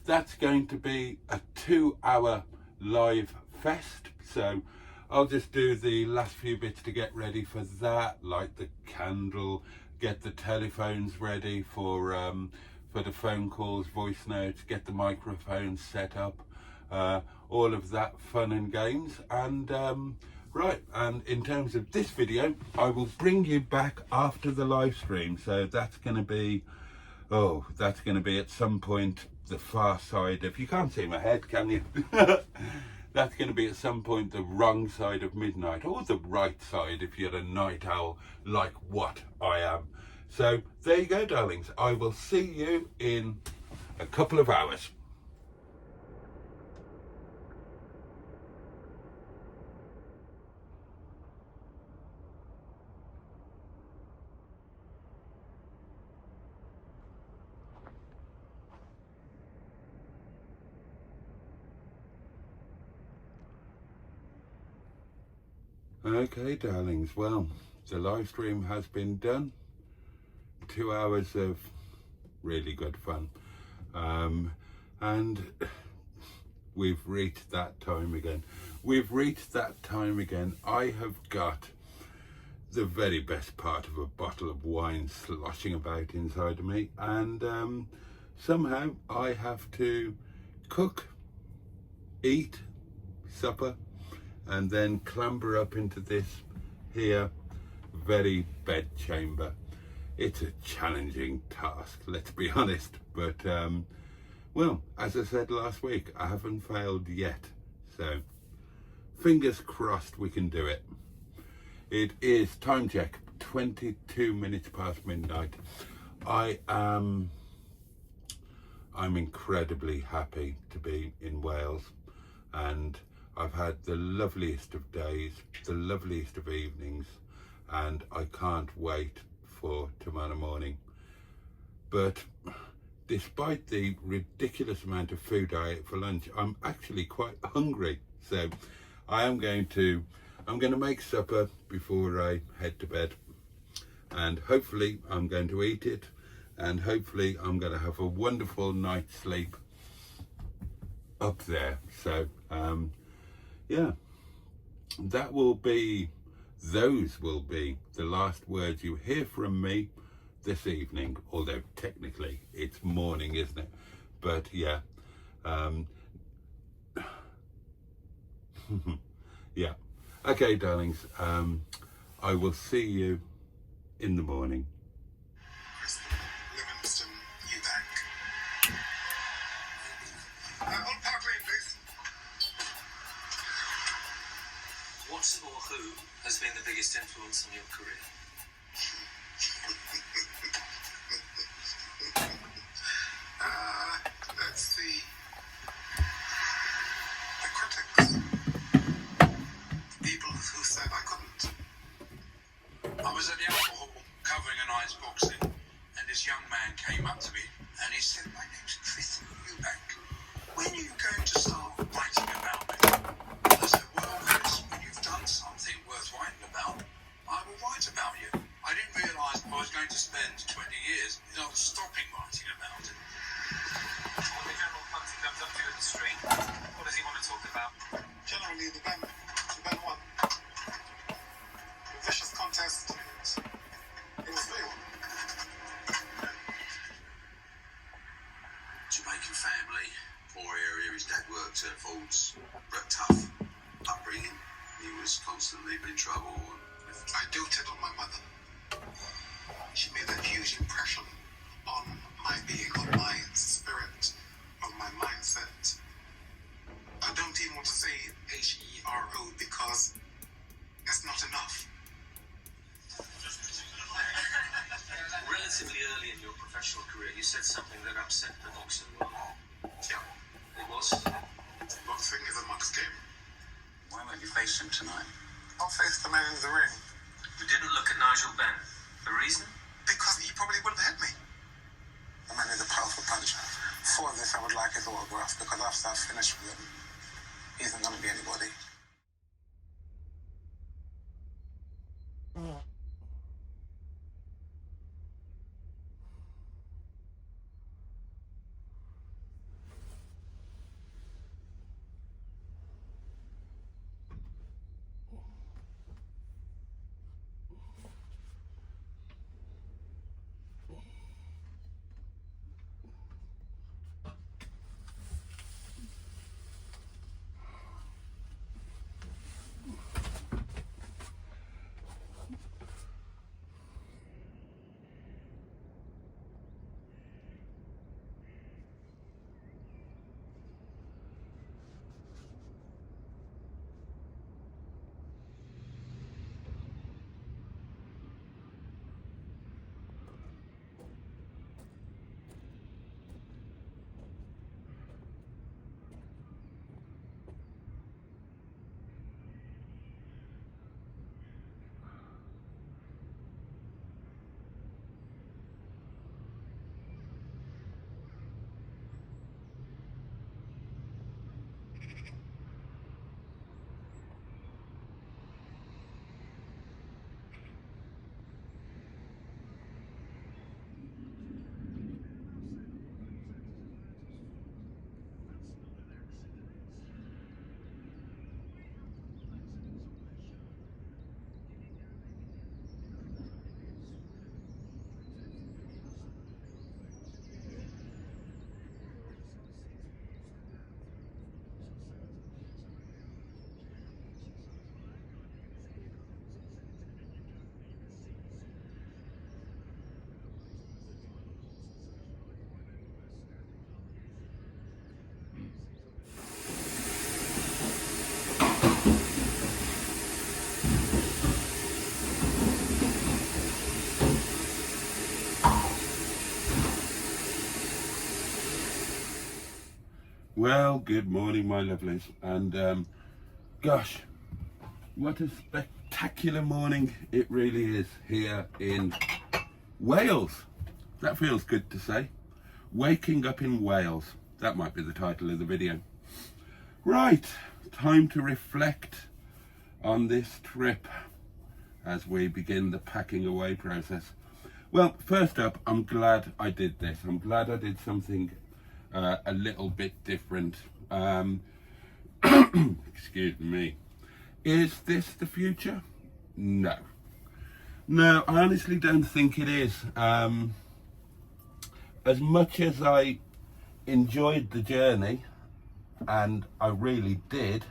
that's going to be a 2-hour live fest. So I'll just do the last few bits to get ready for that, light the candle, get the telephones ready for the phone calls, voice notes, get the microphones set up, all of that fun and games. And right, and in terms of this video, I will bring you back after the live stream. So that's going to be, oh, that's going to be at some point the far side of, you can't see my head, can you? That's going to be at some point the wrong side of midnight, or the right side if you're a night owl like what I am. So there you go, darlings. I will see you in a couple of hours. Okay, darlings. Well, the live stream has been done. 2 hours of really good fun. And we've reached that time again. I have got the very best part of a bottle of wine sloshing about inside of me, and somehow I have to cook, eat supper, and then clamber up into this here very bed chamber. It's a challenging task, let's be honest, but well, as I said last week, I haven't failed yet, so fingers crossed we can do it. It is time check, 22 minutes past midnight. I'm incredibly happy to be in Wales, and I've had the loveliest of days, the loveliest of evenings, and I can't wait for tomorrow morning. But despite the ridiculous amount of food I ate for lunch, I'm actually quite hungry. So I'm going to make supper before I head to bed, and hopefully I'm going to eat it, and hopefully I'm going to have a wonderful night's sleep up there. So yeah, those will be the last words you hear from me this evening, although technically it's morning, isn't it? But yeah, yeah. Okay, darlings, I will see you in the morning. Livingston, Eubank. On Park Lane, please. What or who has been the biggest influence on your career? Let's see. The critics. People who said I couldn't. I was at the alcohol covering a night's boxing, and this young man came up to me and he said, "My name's Chris Eubank. When are you going to start writing about me?" I said, "Well, Chris, when you've done something worth writing about, I will write about you." I didn't realise I was going to spend 20 years not stopping writing about it. When the General Punty comes up to you in the street, what does he want to talk about? Generally, the Ben won. A vicious contest. It was real. Jamaican family, poor area. His dad worked at Ford's, but tough upbringing. He was constantly in trouble. I doted on my mother. She made a huge impression on my being, on my spirit, on my mindset. I don't even want to say HERO because it's not enough. Relatively early in your professional career, you said something that upset the boxing world. Yeah, It was? boxing is a muck's game. Why won't you face him tonight? I'll face the man in the ring You didn't look at Nigel Benn. The reason? because he probably would have hit me. The man is a powerful puncher. For this, I would like his autograph because after I've finished with him, he isn't going to be anybody. Well, good morning, my lovelies. And gosh, what a spectacular morning it really is here in Wales. That feels good to say. Waking up in Wales. That might be the title of the video. Right, time to reflect on this trip as we begin the packing away process. Well, first up, I'm glad I did this. I'm glad I did something a little bit different. Excuse me. Is this the future? No. No, I honestly don't think it is. As much as I enjoyed the journey, and I really did,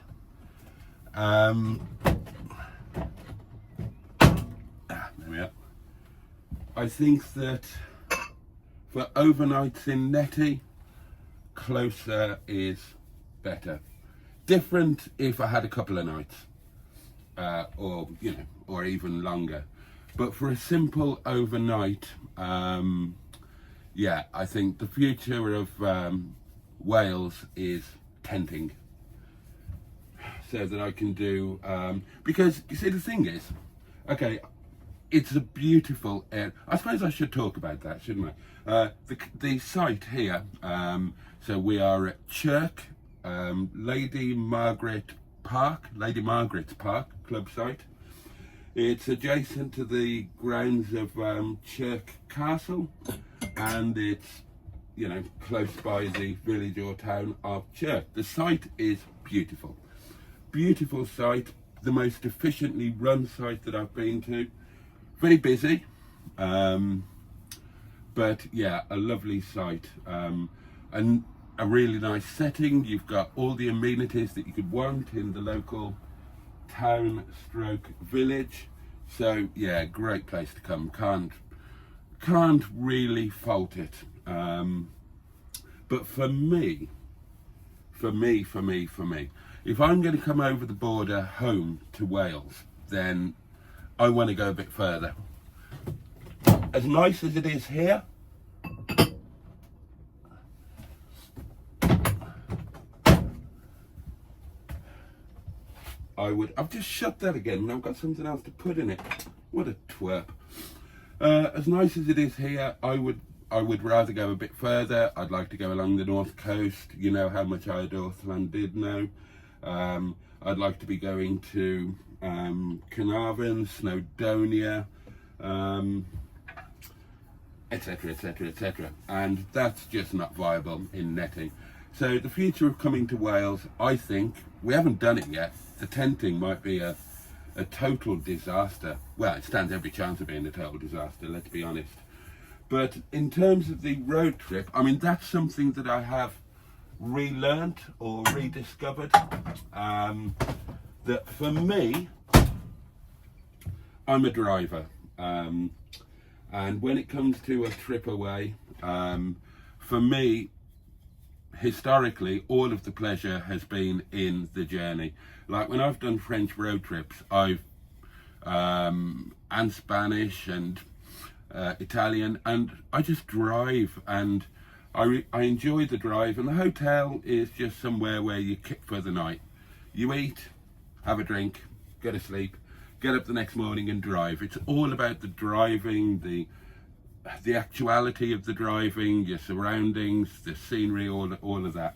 there we are. I think that for overnights in Netty, closer is better. Different if I had a couple of nights, or or even longer. But for a simple overnight, yeah, I think the future of Wales is tenting, so that I can do, because you see the thing is, okay, it's a beautiful area. I suppose I should talk about that, shouldn't I? The site here, so we are at Chirk, Lady Margaret's Park club site. It's adjacent to the grounds of Chirk Castle, and it's, close by the village or town of Chirk. The site is beautiful. Beautiful site, the most efficiently run site that I've been to. Very busy, but yeah, a lovely site, and a really nice setting. You've got all the amenities that you could want in the local town stroke village. So yeah, great place to come. Can't really fault it. But for me, if I'm going to come over the border home to Wales, then I want to go a bit further. As nice as it is here, I've just shut that again and I've got something else to put in it. What a twerp. As nice as it is here, I would rather go a bit further. I'd like to go along the north coast. You know how much I adore Llandudno. I'd like to be going to Carnarvon, Snowdonia, etc. And that's just not viable in Netty. So the future of coming to Wales, I think, we haven't done it yet. The tenting might be a total disaster. Well, it stands every chance of being a total disaster, let's be honest. But in terms of the road trip, I mean, that's something that I have relearnt or rediscovered. That for me, I'm a driver. And when it comes to a trip away, for me, historically, all of the pleasure has been in the journey. Like when I've done French road trips, and Spanish and Italian, and I just drive, and I enjoy the drive, and the hotel is just somewhere where you kick for the night. You eat, have a drink, go to sleep, get up the next morning and drive. It's all about the driving, the actuality of the driving, your surroundings, the scenery, all of that.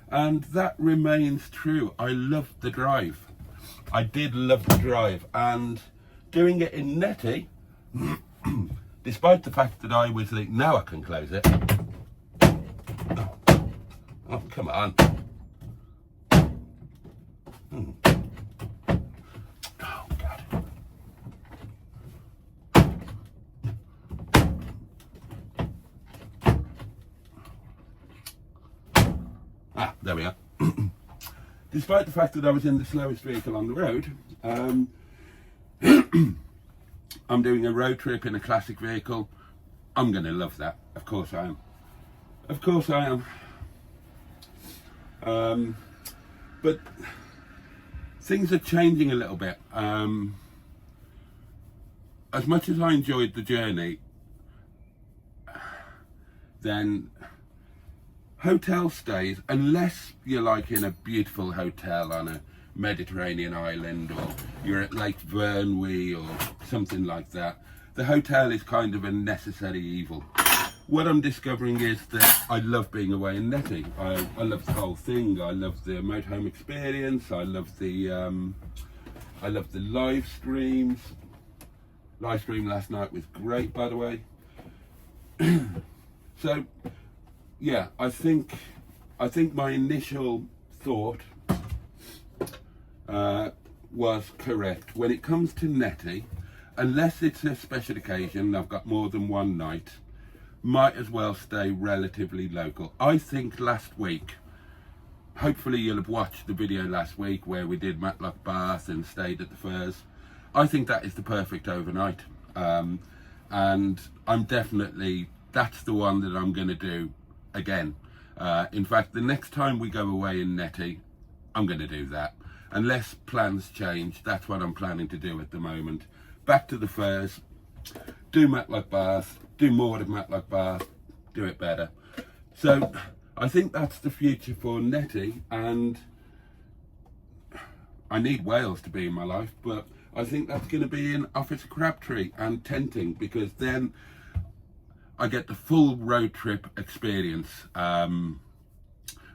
And that remains true. I love the drive. I did love the drive, and doing it in Netty, despite the fact that I was like, now I can close it. Oh, come on. Oh, God. There we are. Despite the fact that I was in the slowest vehicle on the road, I'm doing a road trip in a classic vehicle. I'm going to love that. Of course I am. Of course I am. But things are changing a little bit. As much as I enjoyed the journey, then hotel stays, unless you're like in a beautiful hotel on a Mediterranean island, or you're at Lake Vyrnwy or something like that, the hotel is kind of a necessary evil. What I'm discovering is that I love being away in Netty. I love the whole thing. I love the motorhome experience. I love the live streams. Live stream last night was great, by the way. So yeah, I think my initial thought was correct. When it comes to Netty, unless it's a special occasion, I've got more than one night, might as well stay relatively local. I think last week, hopefully you'll have watched the video last week where we did Matlock Bath and stayed at the Firs. I think that is the perfect overnight. And I'm definitely, that's the one that I'm going to do again. In fact, the next time we go away in Netty, I'm going to do that. Unless plans change, that's what I'm planning to do at the moment. Back to the Firs, do Matlock Bath, do more of Matlock Bath, do it better. So I think that's the future for Netty, and I need Wales to be in my life, but I think that's going to be in Officer Crabtree and tenting, because then I get the full road trip experience.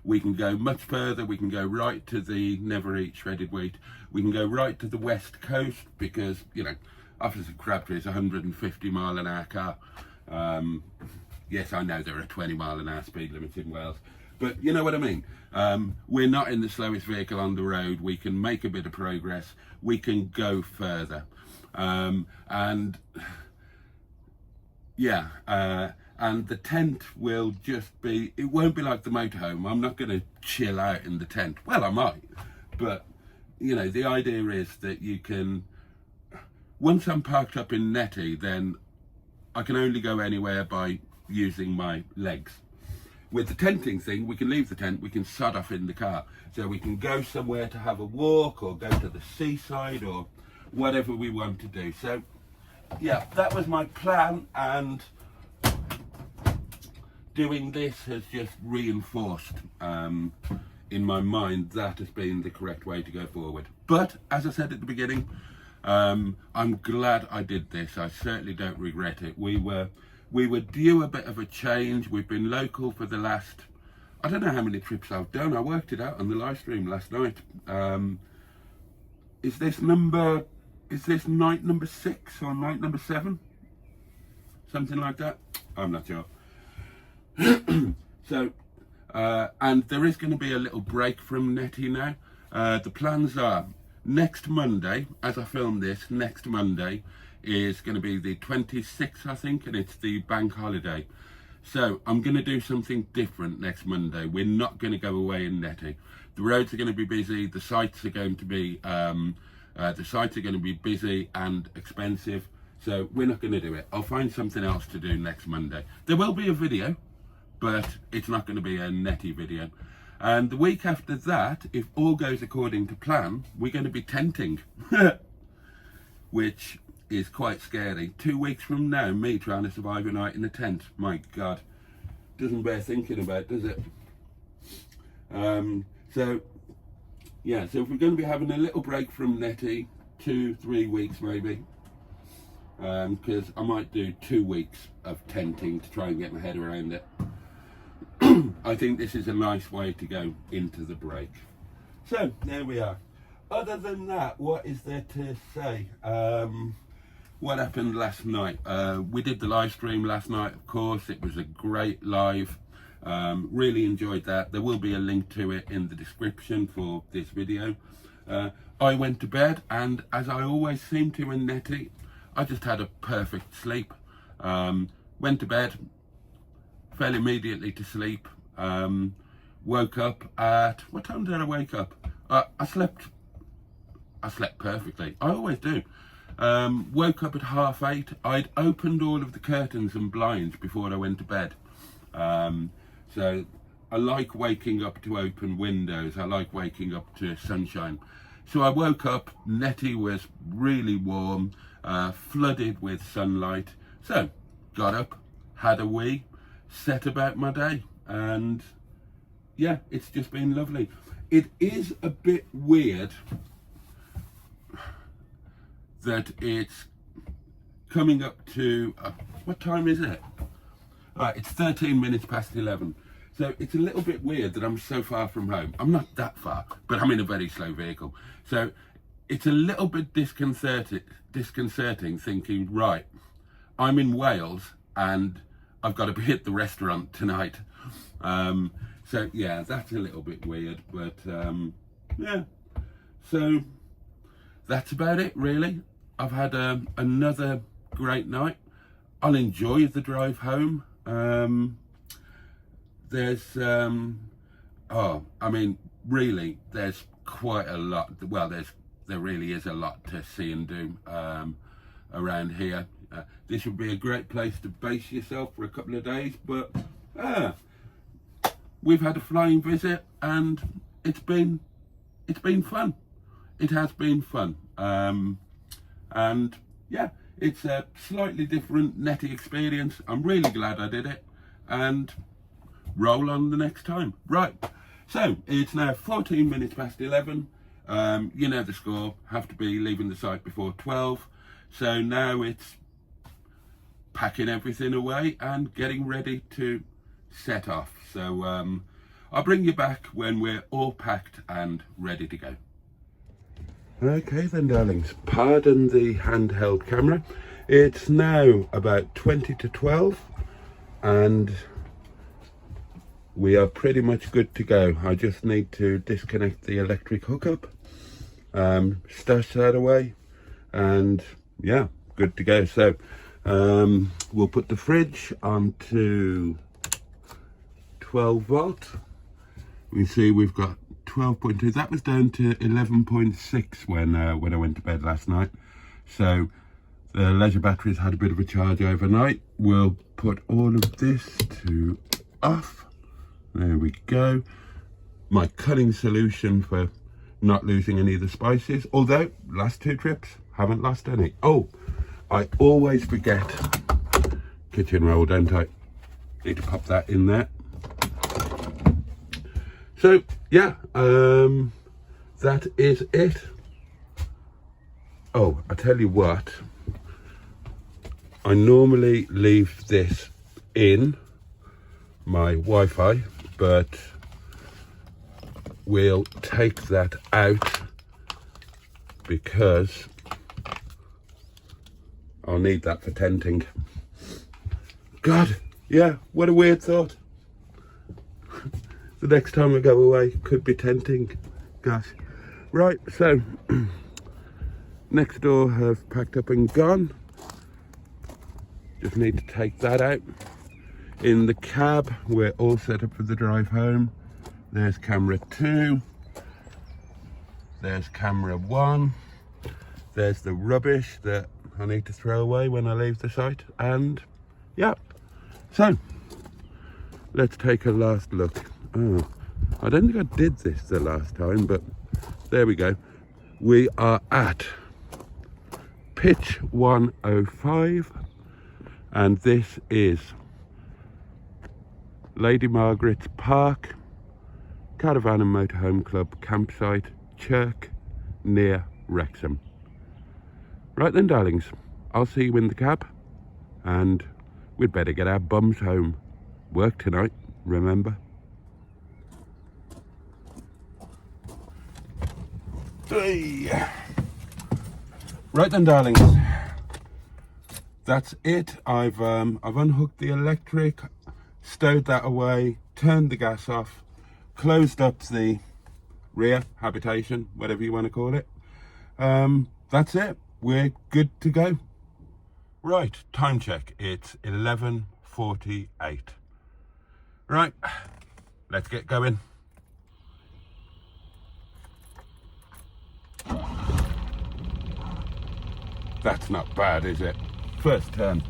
We can go much further. We can go right to the Never Eat Shredded Wheat. We can go right to the West Coast, because, you know, Officer Crabtree is a 150-mile-an-hour car. Yes, I know there are 20-mile-an-hour speed limits in Wales, but you know what I mean. We're not in the slowest vehicle on the road. We can make a bit of progress. We can go further. And the tent will just be, it won't be like the motorhome. I'm not going to chill out in the tent. Well, I might, but you know, the idea is that you can, once I'm parked up in Netty, then I can only go anywhere by using my legs. With the tenting thing, we can leave the tent, we can sod off in the car. So we can go somewhere to have a walk, or go to the seaside, or whatever we want to do. So yeah, that was my plan, and doing this has just reinforced in my mind that has been the correct way to go forward. But as I said at the beginning, I'm glad I did this. I certainly don't regret it. We were due a bit of a change. We've been local for the last, I don't know how many trips I've done. I worked it out on the live stream last night. Is this night number 6 or night number 7? Something like that. I'm not sure. So, and there is going to be a little break from Netty now. The plans are next Monday, as I film this, next Monday is going to be the 26th, I think, and it's the bank holiday. So I'm going to do something different next Monday. We're not going to go away in Netty. The roads are going to be busy. The sites are going to be busy and expensive. So we're not going to do it. I'll find something else to do next Monday. There will be a video, but it's not going to be a Netty video. And the week after that, if all goes according to plan, we're going to be tenting, which is quite scary. 2 weeks from now, me trying to survive a night in a tent. My God, doesn't bear thinking about, does it? So yeah, so if we're going to be having a little break from Netty, 2-3 weeks maybe, because I might do 2 weeks of tenting to try and get my head around it. I think this is a nice way to go into the break. So there we are. Other than that, what is there to say? What happened last night? We did the live stream last night, of course. It was a great live. Really enjoyed that. There will be a link to it in the description for this video. I went to bed, and as I always seem to in Netty, I just had a perfect sleep. Went to bed, fell immediately to sleep. Woke up at, what time did I wake up? I slept perfectly. I always do. Woke up at 8:30. I'd opened all of the curtains and blinds before I went to bed. So I like waking up to open windows. I like waking up to sunshine. So I woke up, Netty was really warm, flooded with sunlight. So got up, had a wee, set about my day, and yeah, it's just been lovely. It is a bit weird that it's coming up to, what time is it? Right, it's 13 minutes past 11. So it's a little bit weird that I'm so far from home. I'm not that far, but I'm in a very slow vehicle. So it's a little bit disconcerting thinking, right, I'm in Wales and I've got to be at the restaurant tonight. So yeah, that's a little bit weird, but yeah. So that's about it, really. I've had another great night. I'll enjoy the drive home. There's I mean, really, there's quite a lot. Well, there really is a lot to see and do around here. This would be a great place to base yourself for a couple of days, but we've had a flying visit and it's been fun. It has been fun. And yeah, it's a slightly different Netty experience. I'm really glad I did it, and roll on the next time. Right, so it's now 14 minutes past 11. You know the score, have to be leaving the site before 12. So now it's packing everything away and getting ready to set off. So I'll bring you back when we're all packed and ready to go. Okay then, darlings, pardon the handheld camera. It's now about 20 to 12 and we are pretty much good to go. I just need to disconnect the electric hookup, stash that away, and yeah, good to go. So we'll put the fridge onto 12 volt. We see we've got 12.2. That was down to 11.6 when I went to bed last night. So the leisure batteries had a bit of a charge overnight. We'll put all of this to off. There we go. My cunning solution for not losing any of the spices. Although last two trips haven't lost any. Oh, I always forget kitchen roll, don't I? Need to pop that in there. So yeah, that is it. Oh, I tell you what, I normally leave this in my Wi-Fi, but we'll take that out because I'll need that for tenting. God, yeah, what a weird thought. The next time we go away could be tenting. Gosh. Right, so next door have packed up and gone. Just need to take that out. In the cab, we're all set up for the drive home. There's camera 2. There's camera 1. There's the rubbish that I need to throw away when I leave the site. And yeah, so let's take a last look. Oh, I don't think I did this the last time, but there we go. We are at pitch 105, and this is Lady Margaret's Park, Caravan and Motorhome Club campsite, Chirk, near Wrexham. Right then, darlings, I'll see you in the cab, and we'd better get our bums home. Work tonight, remember? Hey. Right then, darlings, that's it. I've unhooked the electric, stowed that away, turned the gas off, closed up the rear habitation, whatever you want to call it. That's it. We're good to go. Right, time check. It's 11:48. Right, let's get going. That's not bad, is it? First turn.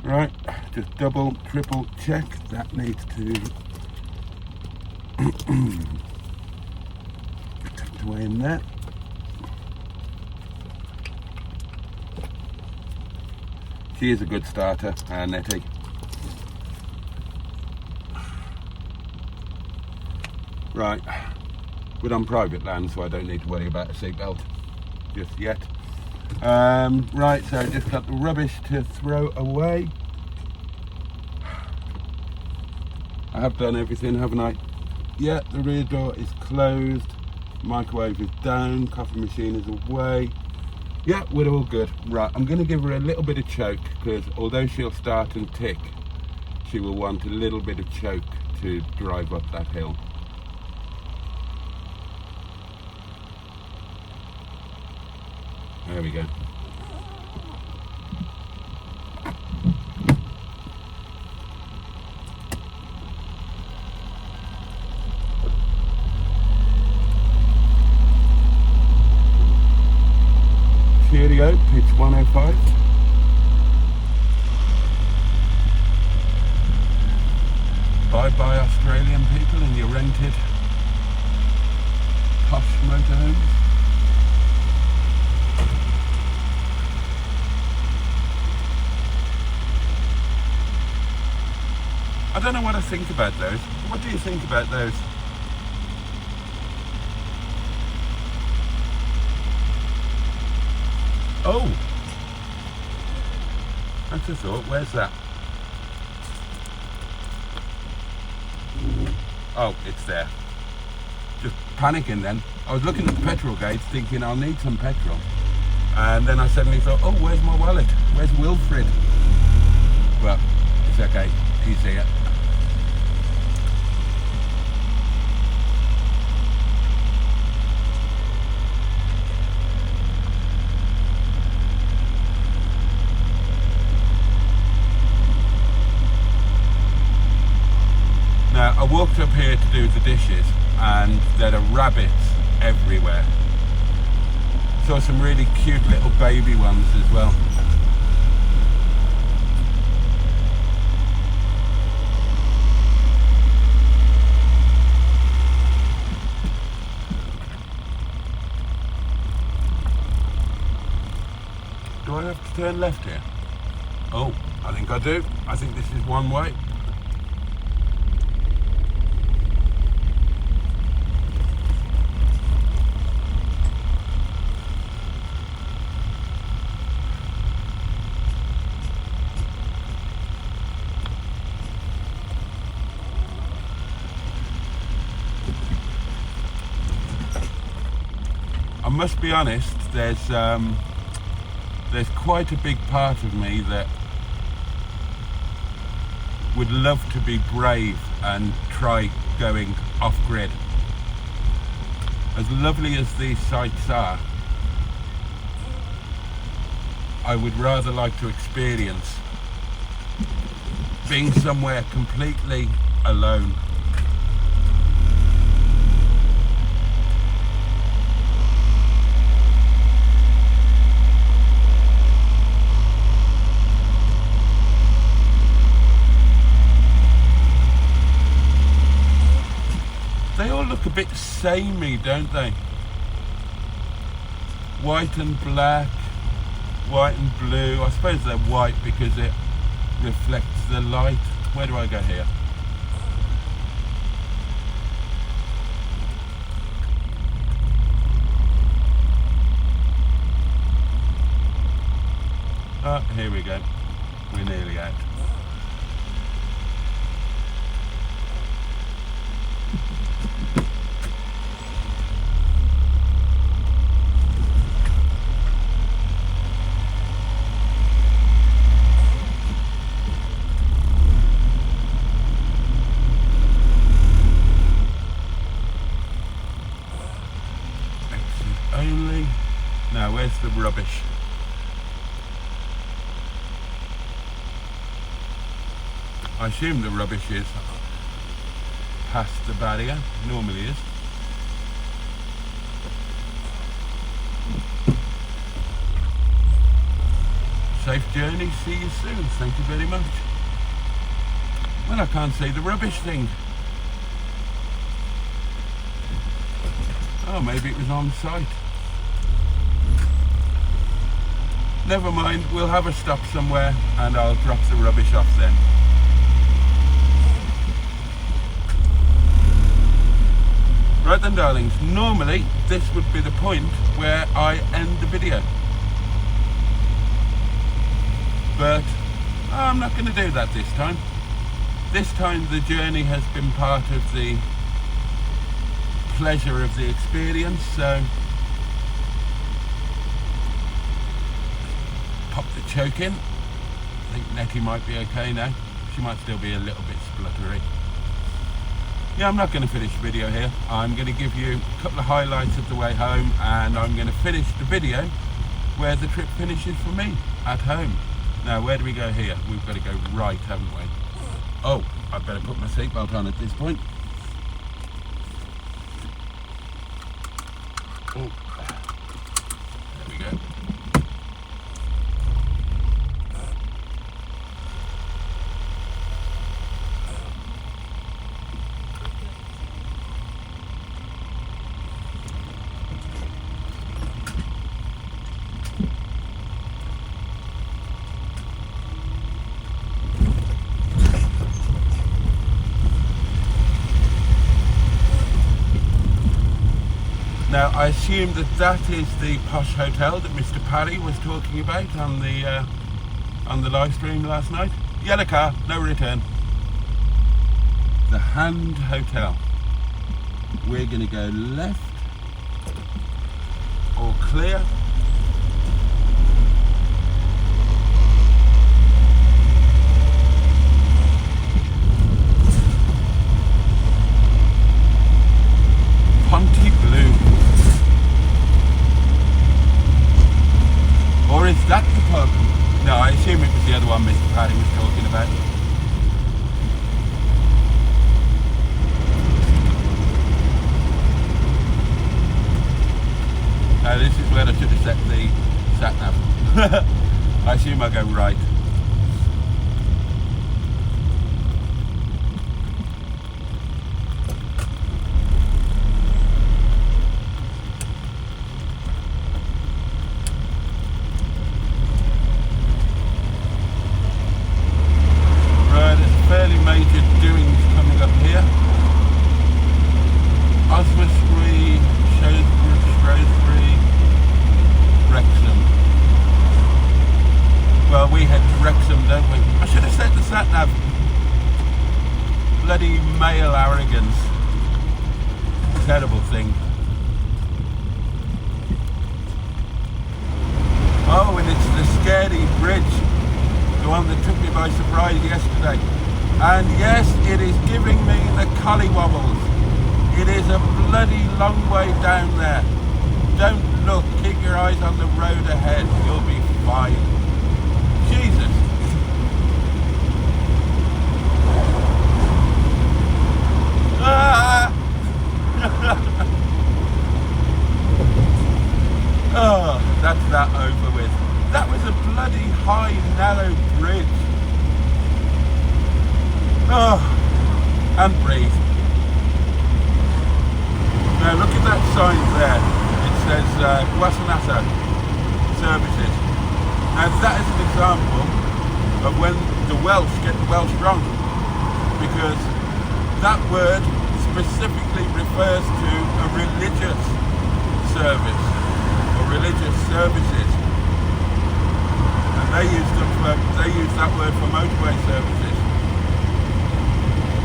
Right, just double, triple check. That needs to get tucked away in there. She is a good starter, Netty. Right, we're on private land, so I don't need to worry about a seatbelt just yet. Right, so I just got the rubbish to throw away. I have done everything, haven't I? Yeah, the rear door is closed, microwave is down, coffee machine is away. Yeah, we're all good. Right, I'm going to give her a little bit of choke, because although she'll start and tick, she will want a little bit of choke to drive up that hill. There we go. Cheerio, pitch 105. Bye-bye Australian people in your rented posh motorhomes. I don't know what I think about those. What do you think about those? Oh! That's a thought. Where's that? Oh, it's there. Just panicking then. I was looking at the petrol gauge thinking I'll need some petrol. And then I suddenly thought, oh, where's my wallet? Where's Wilfred? Well, it's okay. He's here. Now, I walked up here to do the dishes and there are rabbits everywhere. Saw some really cute little baby ones as well. Do I have to turn left here? Oh, I think I do. I think this is one way. I must be honest, there's quite a big part of me that would love to be brave and try going off-grid. As lovely as these sites are, I would rather like to experience being somewhere completely alone. They all look a bit samey, don't they? White and black, white and blue. I suppose they're white because it reflects the light. Where do I go here? Oh, here we go. We're nearly out. Only. Now, where's the rubbish? I assume the rubbish is past the barrier. Normally is. Safe journey. See you soon. Thank you very much. Well, I can't see the rubbish thing. Oh, maybe it was on site. never mind, we'll have a stop somewhere and I'll drop the rubbish off then. Right then, darlings, normally this would be the point where I end the video, but I'm not going to do that this time. This time the journey has been part of the pleasure of the experience, so pop the choke in. I think Netty might be okay now. She might still be a little bit spluttery. Yeah, I'm not going to finish the video here. I'm going to give you a couple of highlights of the way home, and I'm going to finish the video where the trip finishes for me, at home. Now, where do we go here? We've got to go right, haven't we? Oh, I better put my seatbelt on at this point. Oh, there we go. Now, I assume that that is the posh hotel that Mr. Parry was talking about on the live stream last night. Yellow car, no return. The Hand Hotel. We're going to go left, all clear. Ponty Blue. Or is that the pub? No, I assume it was the other one Mr. Paddy was talking about. Now this is where I should have set the sat-nav. I assume I go right. Well, we head to Wrexham, don't we? I should have set the sat-nav. Bloody male arrogance. Terrible thing. Oh, and it's the Scary Bridge. The one that took me by surprise yesterday. And yes, it is giving me the collywobbles. It is a bloody long way down there. Don't look, keep your eyes on the road ahead. You'll be fine. Jesus. Ah! Oh, that's that over with. That was a bloody high, narrow bridge. Oh, and breathe. Now look at that sign there. It says Guasanasa Services. Now that is an example of when the Welsh get the Welsh wrong, because that word specifically refers to a religious service or religious services, and they use that word for motorway services.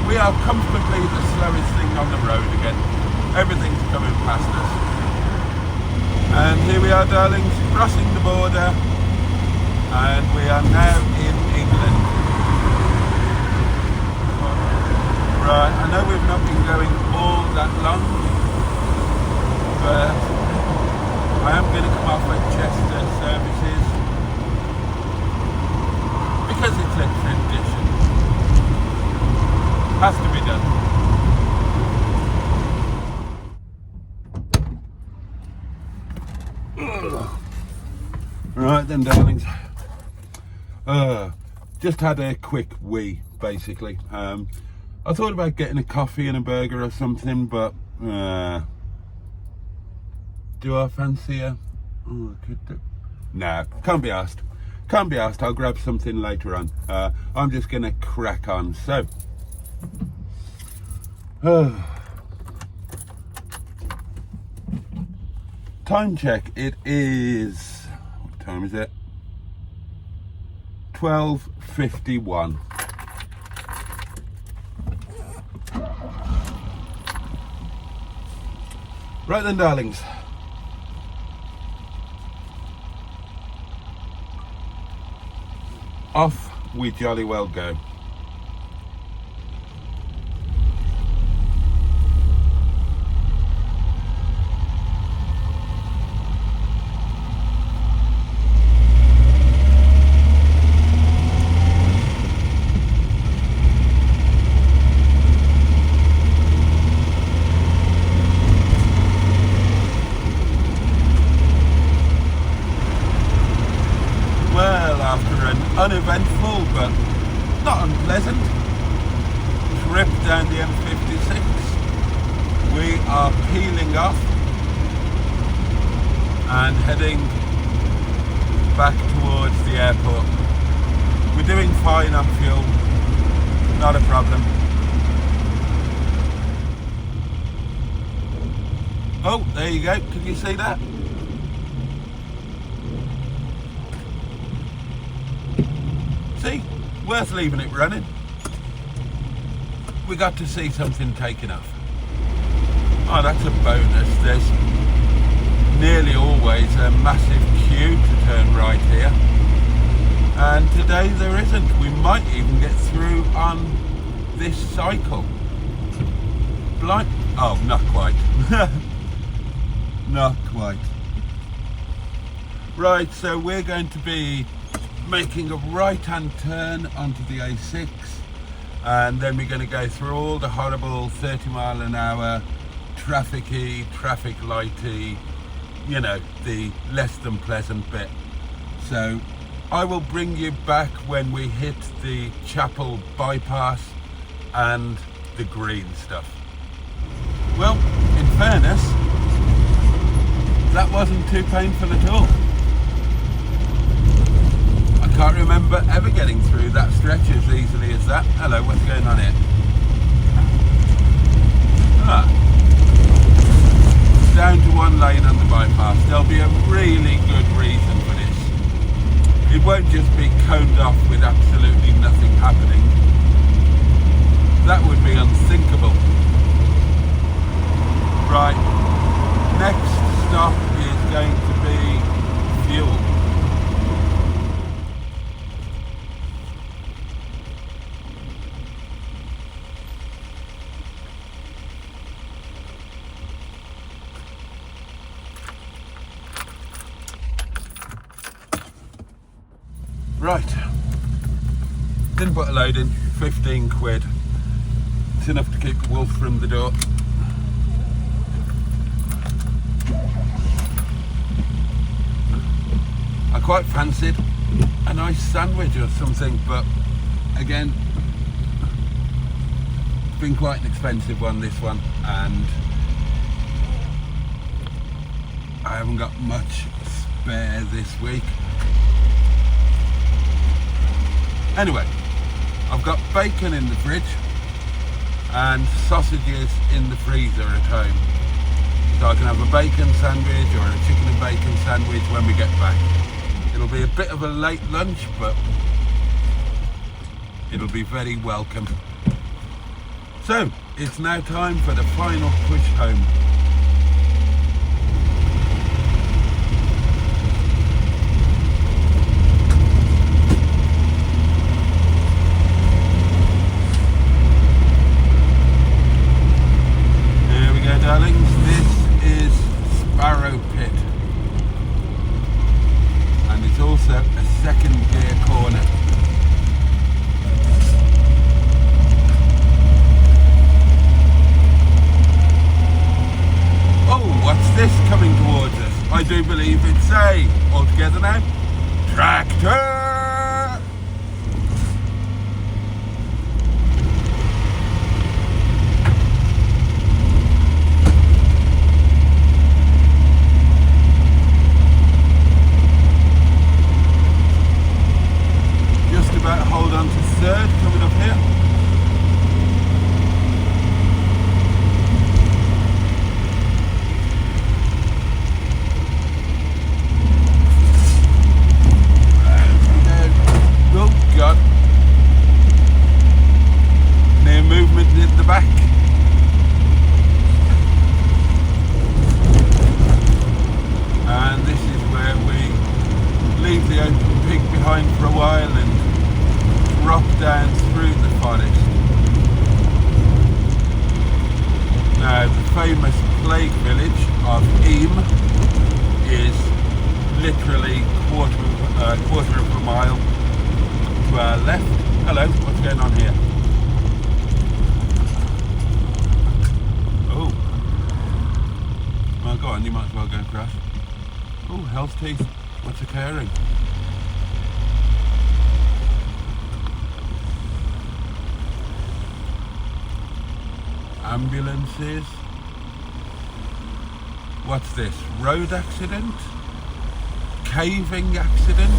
We are comfortably the slowest thing on the road again. Everything's coming past us. And here we are, darlings, crossing the border. And we are now in England. Right, I know we've not been going all that long, but I am going to come off at Chester Services because it's a tradition. Has to be done. Right then, darlings. Just had a quick wee, basically. I thought about getting a coffee and a burger or something, but do I fancy a... Oh, I could do... Nah, can't be asked. Can't be asked. I'll grab something later on. I'm just going to crack on. So, time check. It is, what time is it? 12:51. Right then, darlings. Off we jolly well go. Uneventful but not unpleasant trip down the M56. We are peeling off and heading back towards the airport. We're doing fine on fuel, not a problem. Oh, there you go, can you see that? See, worth leaving it running. We got to see something taken off. Oh, that's a bonus. There's nearly always a massive queue to turn right here. And today there isn't. We might even get through on this cycle. Blind. Oh, not quite. Not quite. Right, so we're going to be making a right-hand turn onto the A6, and then we're going to go through all the horrible 30-mile-an-hour traffic-y, traffic lighty, you know, the less than pleasant bit. So I will bring you back when we hit the Chapel bypass and the green stuff. Well, in fairness, that wasn't too painful at all. I can't remember ever getting through that stretch as easily as that. Hello, what's going on here? Down to one lane on the bypass. There'll be a really good reason for this. It won't just be coned off with absolutely nothing happening. That would be unthinkable. Right, next stop is going to be fuel. Right, didn't put a load in, 15 quid. It's enough to keep the wolf from the door. I quite fancied a nice sandwich or something, but again, it's been quite an expensive one, this one, and I haven't got much spare this week. Anyway, I've got bacon in the fridge and sausages in the freezer at home. So I can have a bacon sandwich or a chicken and bacon sandwich when we get back. It'll be a bit of a late lunch, but it'll be very welcome. So, it's now time for the final push home. Darlings, this is Sparrow Pit, and it's also a second gear corner. Oh, what's this coming towards us? I do believe it's a, all together now, tractor! here. Oh God. Near movement in the back. And this is where we leave the open pig behind for a while and drop down through the forest. Now the famous plague village of Eam is literally quarter of a mile to our left. Hello, what's going on here? Oh, well, go on, you might as well go and crash. Oh, hell's teeth, what's occurring? Ambulances. What's this? Road accident? Caving accident?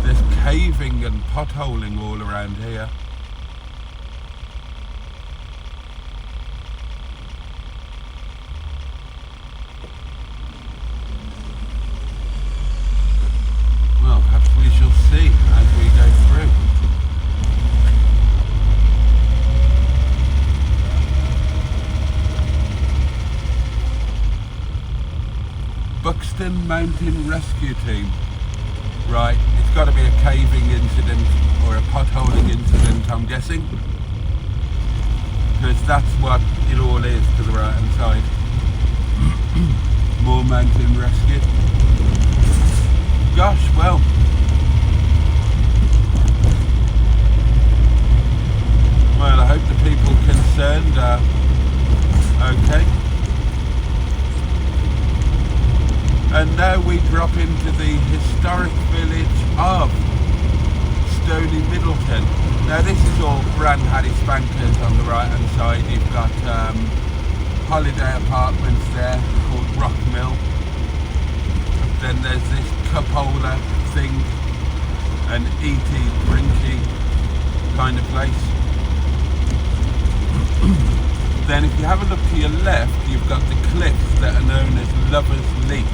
There's caving and potholing all around here. Well, perhaps we shall see as we go through. Buxton Mountain Rescue Team. Right, it's got to be a caving incident or a potholing incident, I'm guessing. Because that's what it all is to the right hand side. More mountain rescue. Gosh, well. Well, I hope the people concerned are okay. And now we drop into the historic village of Stony Middleton. Now this is all brand Harry Spankers on the right hand side. You've got holiday apartments there called Rock Mill. Then there's this cupola thing, an eaty, drinky kind of place. Then if you have a look to your left, you've got the cliffs that are known as Lover's Leap.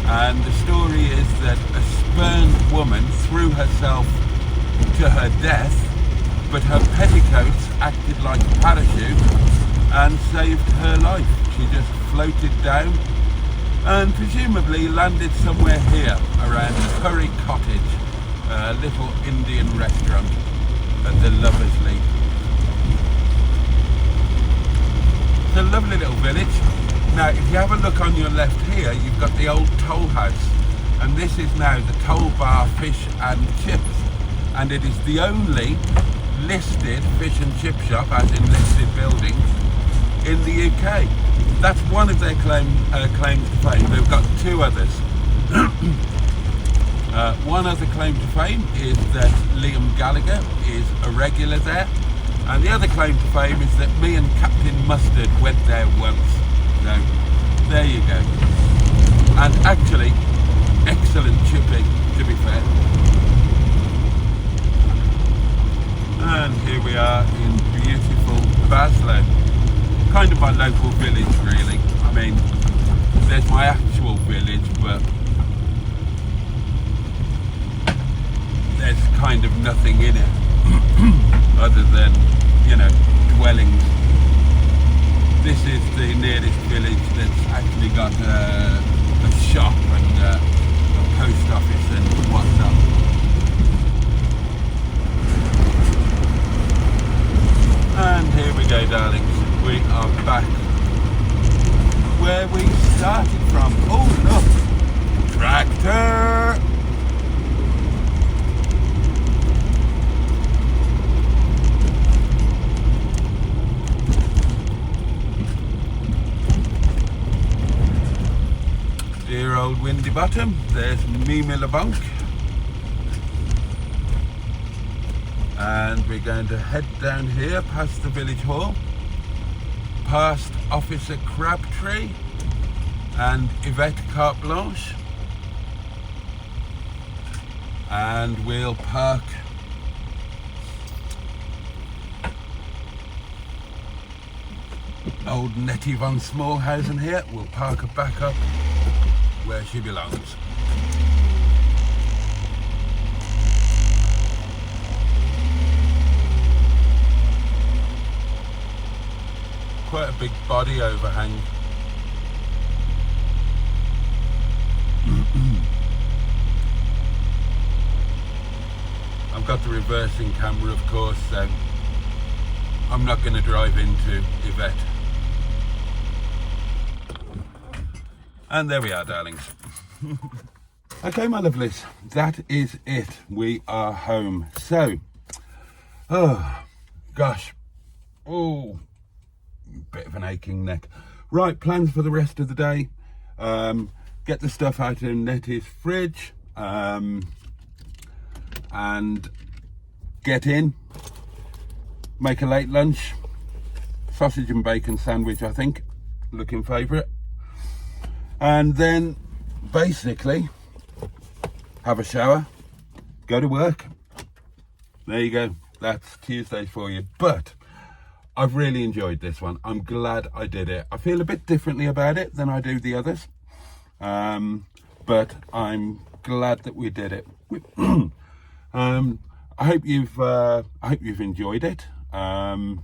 And the story is that a spurned woman threw herself to her death, but her petticoats acted like a parachute and saved her life. She just floated down and presumably landed somewhere here around Curry Cottage, a little Indian restaurant at the Lover's Leap. It's a lovely little village. Now, if you have a look on your left here, you've got the old toll house, and this is now the Toll Bar Fish and Chips, and it is the only listed fish and chip shop, as in listed buildings, in the UK. That's one of their claims to fame. They've got two others. One other claim to fame is that Liam Gallagher is a regular there, and the other claim to fame is that me and Captain Mustard went there once. So, there you go. And actually, excellent chipping, to be fair. And here we are in beautiful Baslow. Kind of my local village, really. I mean, there's my actual village, but there's kind of nothing in it other than, you know, dwellings. This is the nearest village that's actually got a shop and a post office and whatnot. And here we go, darlings. We are back where we started from. Oh, look! Tractor! Dear old Windy Bottom, there's Mimi LeBonk. And we're going to head down here past the village hall, past Officer Crabtree and Yvette Carte Blanche, and we'll park Old Netty von Smallhausen here. We'll park her back up where she belongs. Quite a big body overhang. I've got the reversing camera, of course, so I'm not going to drive into Yvette. And there we are, darlings. Okay, my lovelies, that is it. We are home. So, oh gosh, oh, bit of an aching neck. Right, plans for the rest of the day. Get the stuff out of Netty's fridge, and get in, make a late lunch, sausage and bacon sandwich, I think, looking favourite, and then basically have a shower, go to work. There you go, that's Tuesday for you. But I've really enjoyed this one. I'm glad I did it. I feel a bit differently about it than I do the others, but I'm glad that we did it. I hope you've enjoyed it, and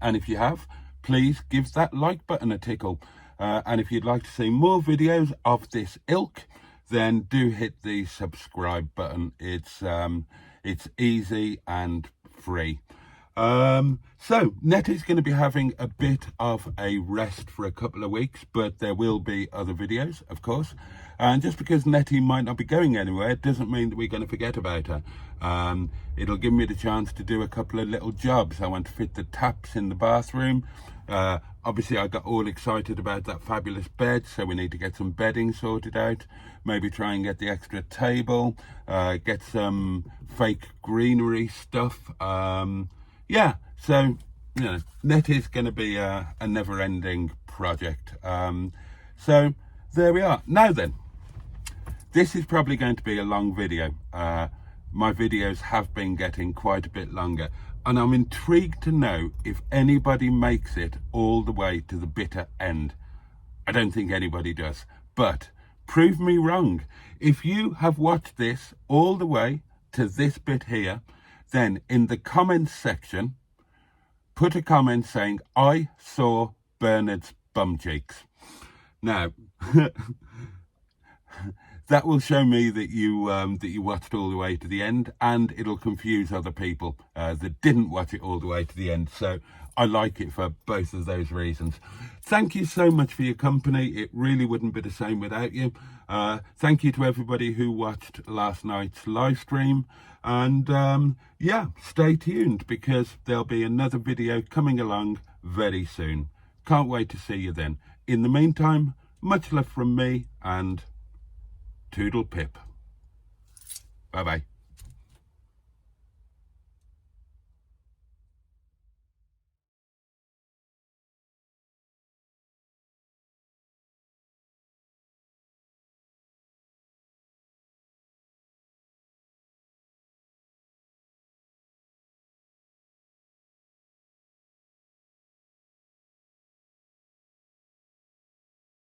if you have, please give that like button a tickle, and if you'd like to see more videos of this ilk, then do hit the subscribe button. It's easy and free. So Netty's going to be having a bit of a rest for a couple of weeks, but there will be other videos, of course. And just because Netty might not be going anywhere doesn't mean that we're going to forget about her. It'll give me the chance to do a couple of little jobs. I want to fit the taps in the bathroom. Obviously I got all excited about that fabulous bed, so we need to get some bedding sorted out, maybe try and get the extra table, get some fake greenery stuff. Yeah, so, you know, Netty's going to be a never-ending project. So there we are. Now then, this is probably going to be a long video. My videos have been getting quite a bit longer, and I'm intrigued to know if anybody makes it all the way to the bitter end. I don't think anybody does, but prove me wrong. If you have watched this all the way to this bit here, then in the comments section, put a comment saying, I saw Bernard's bum cheeks. Now, that will show me that you watched all the way to the end, and it'll confuse other people that didn't watch it all the way to the end. So I like it for both of those reasons. Thank you so much for your company. It really wouldn't be the same without you. Thank you to everybody who watched last night's live stream. And yeah, stay tuned, because there'll be another video coming along very soon. Can't wait to see you then. In the meantime, much love from me, and toodle pip. Bye bye.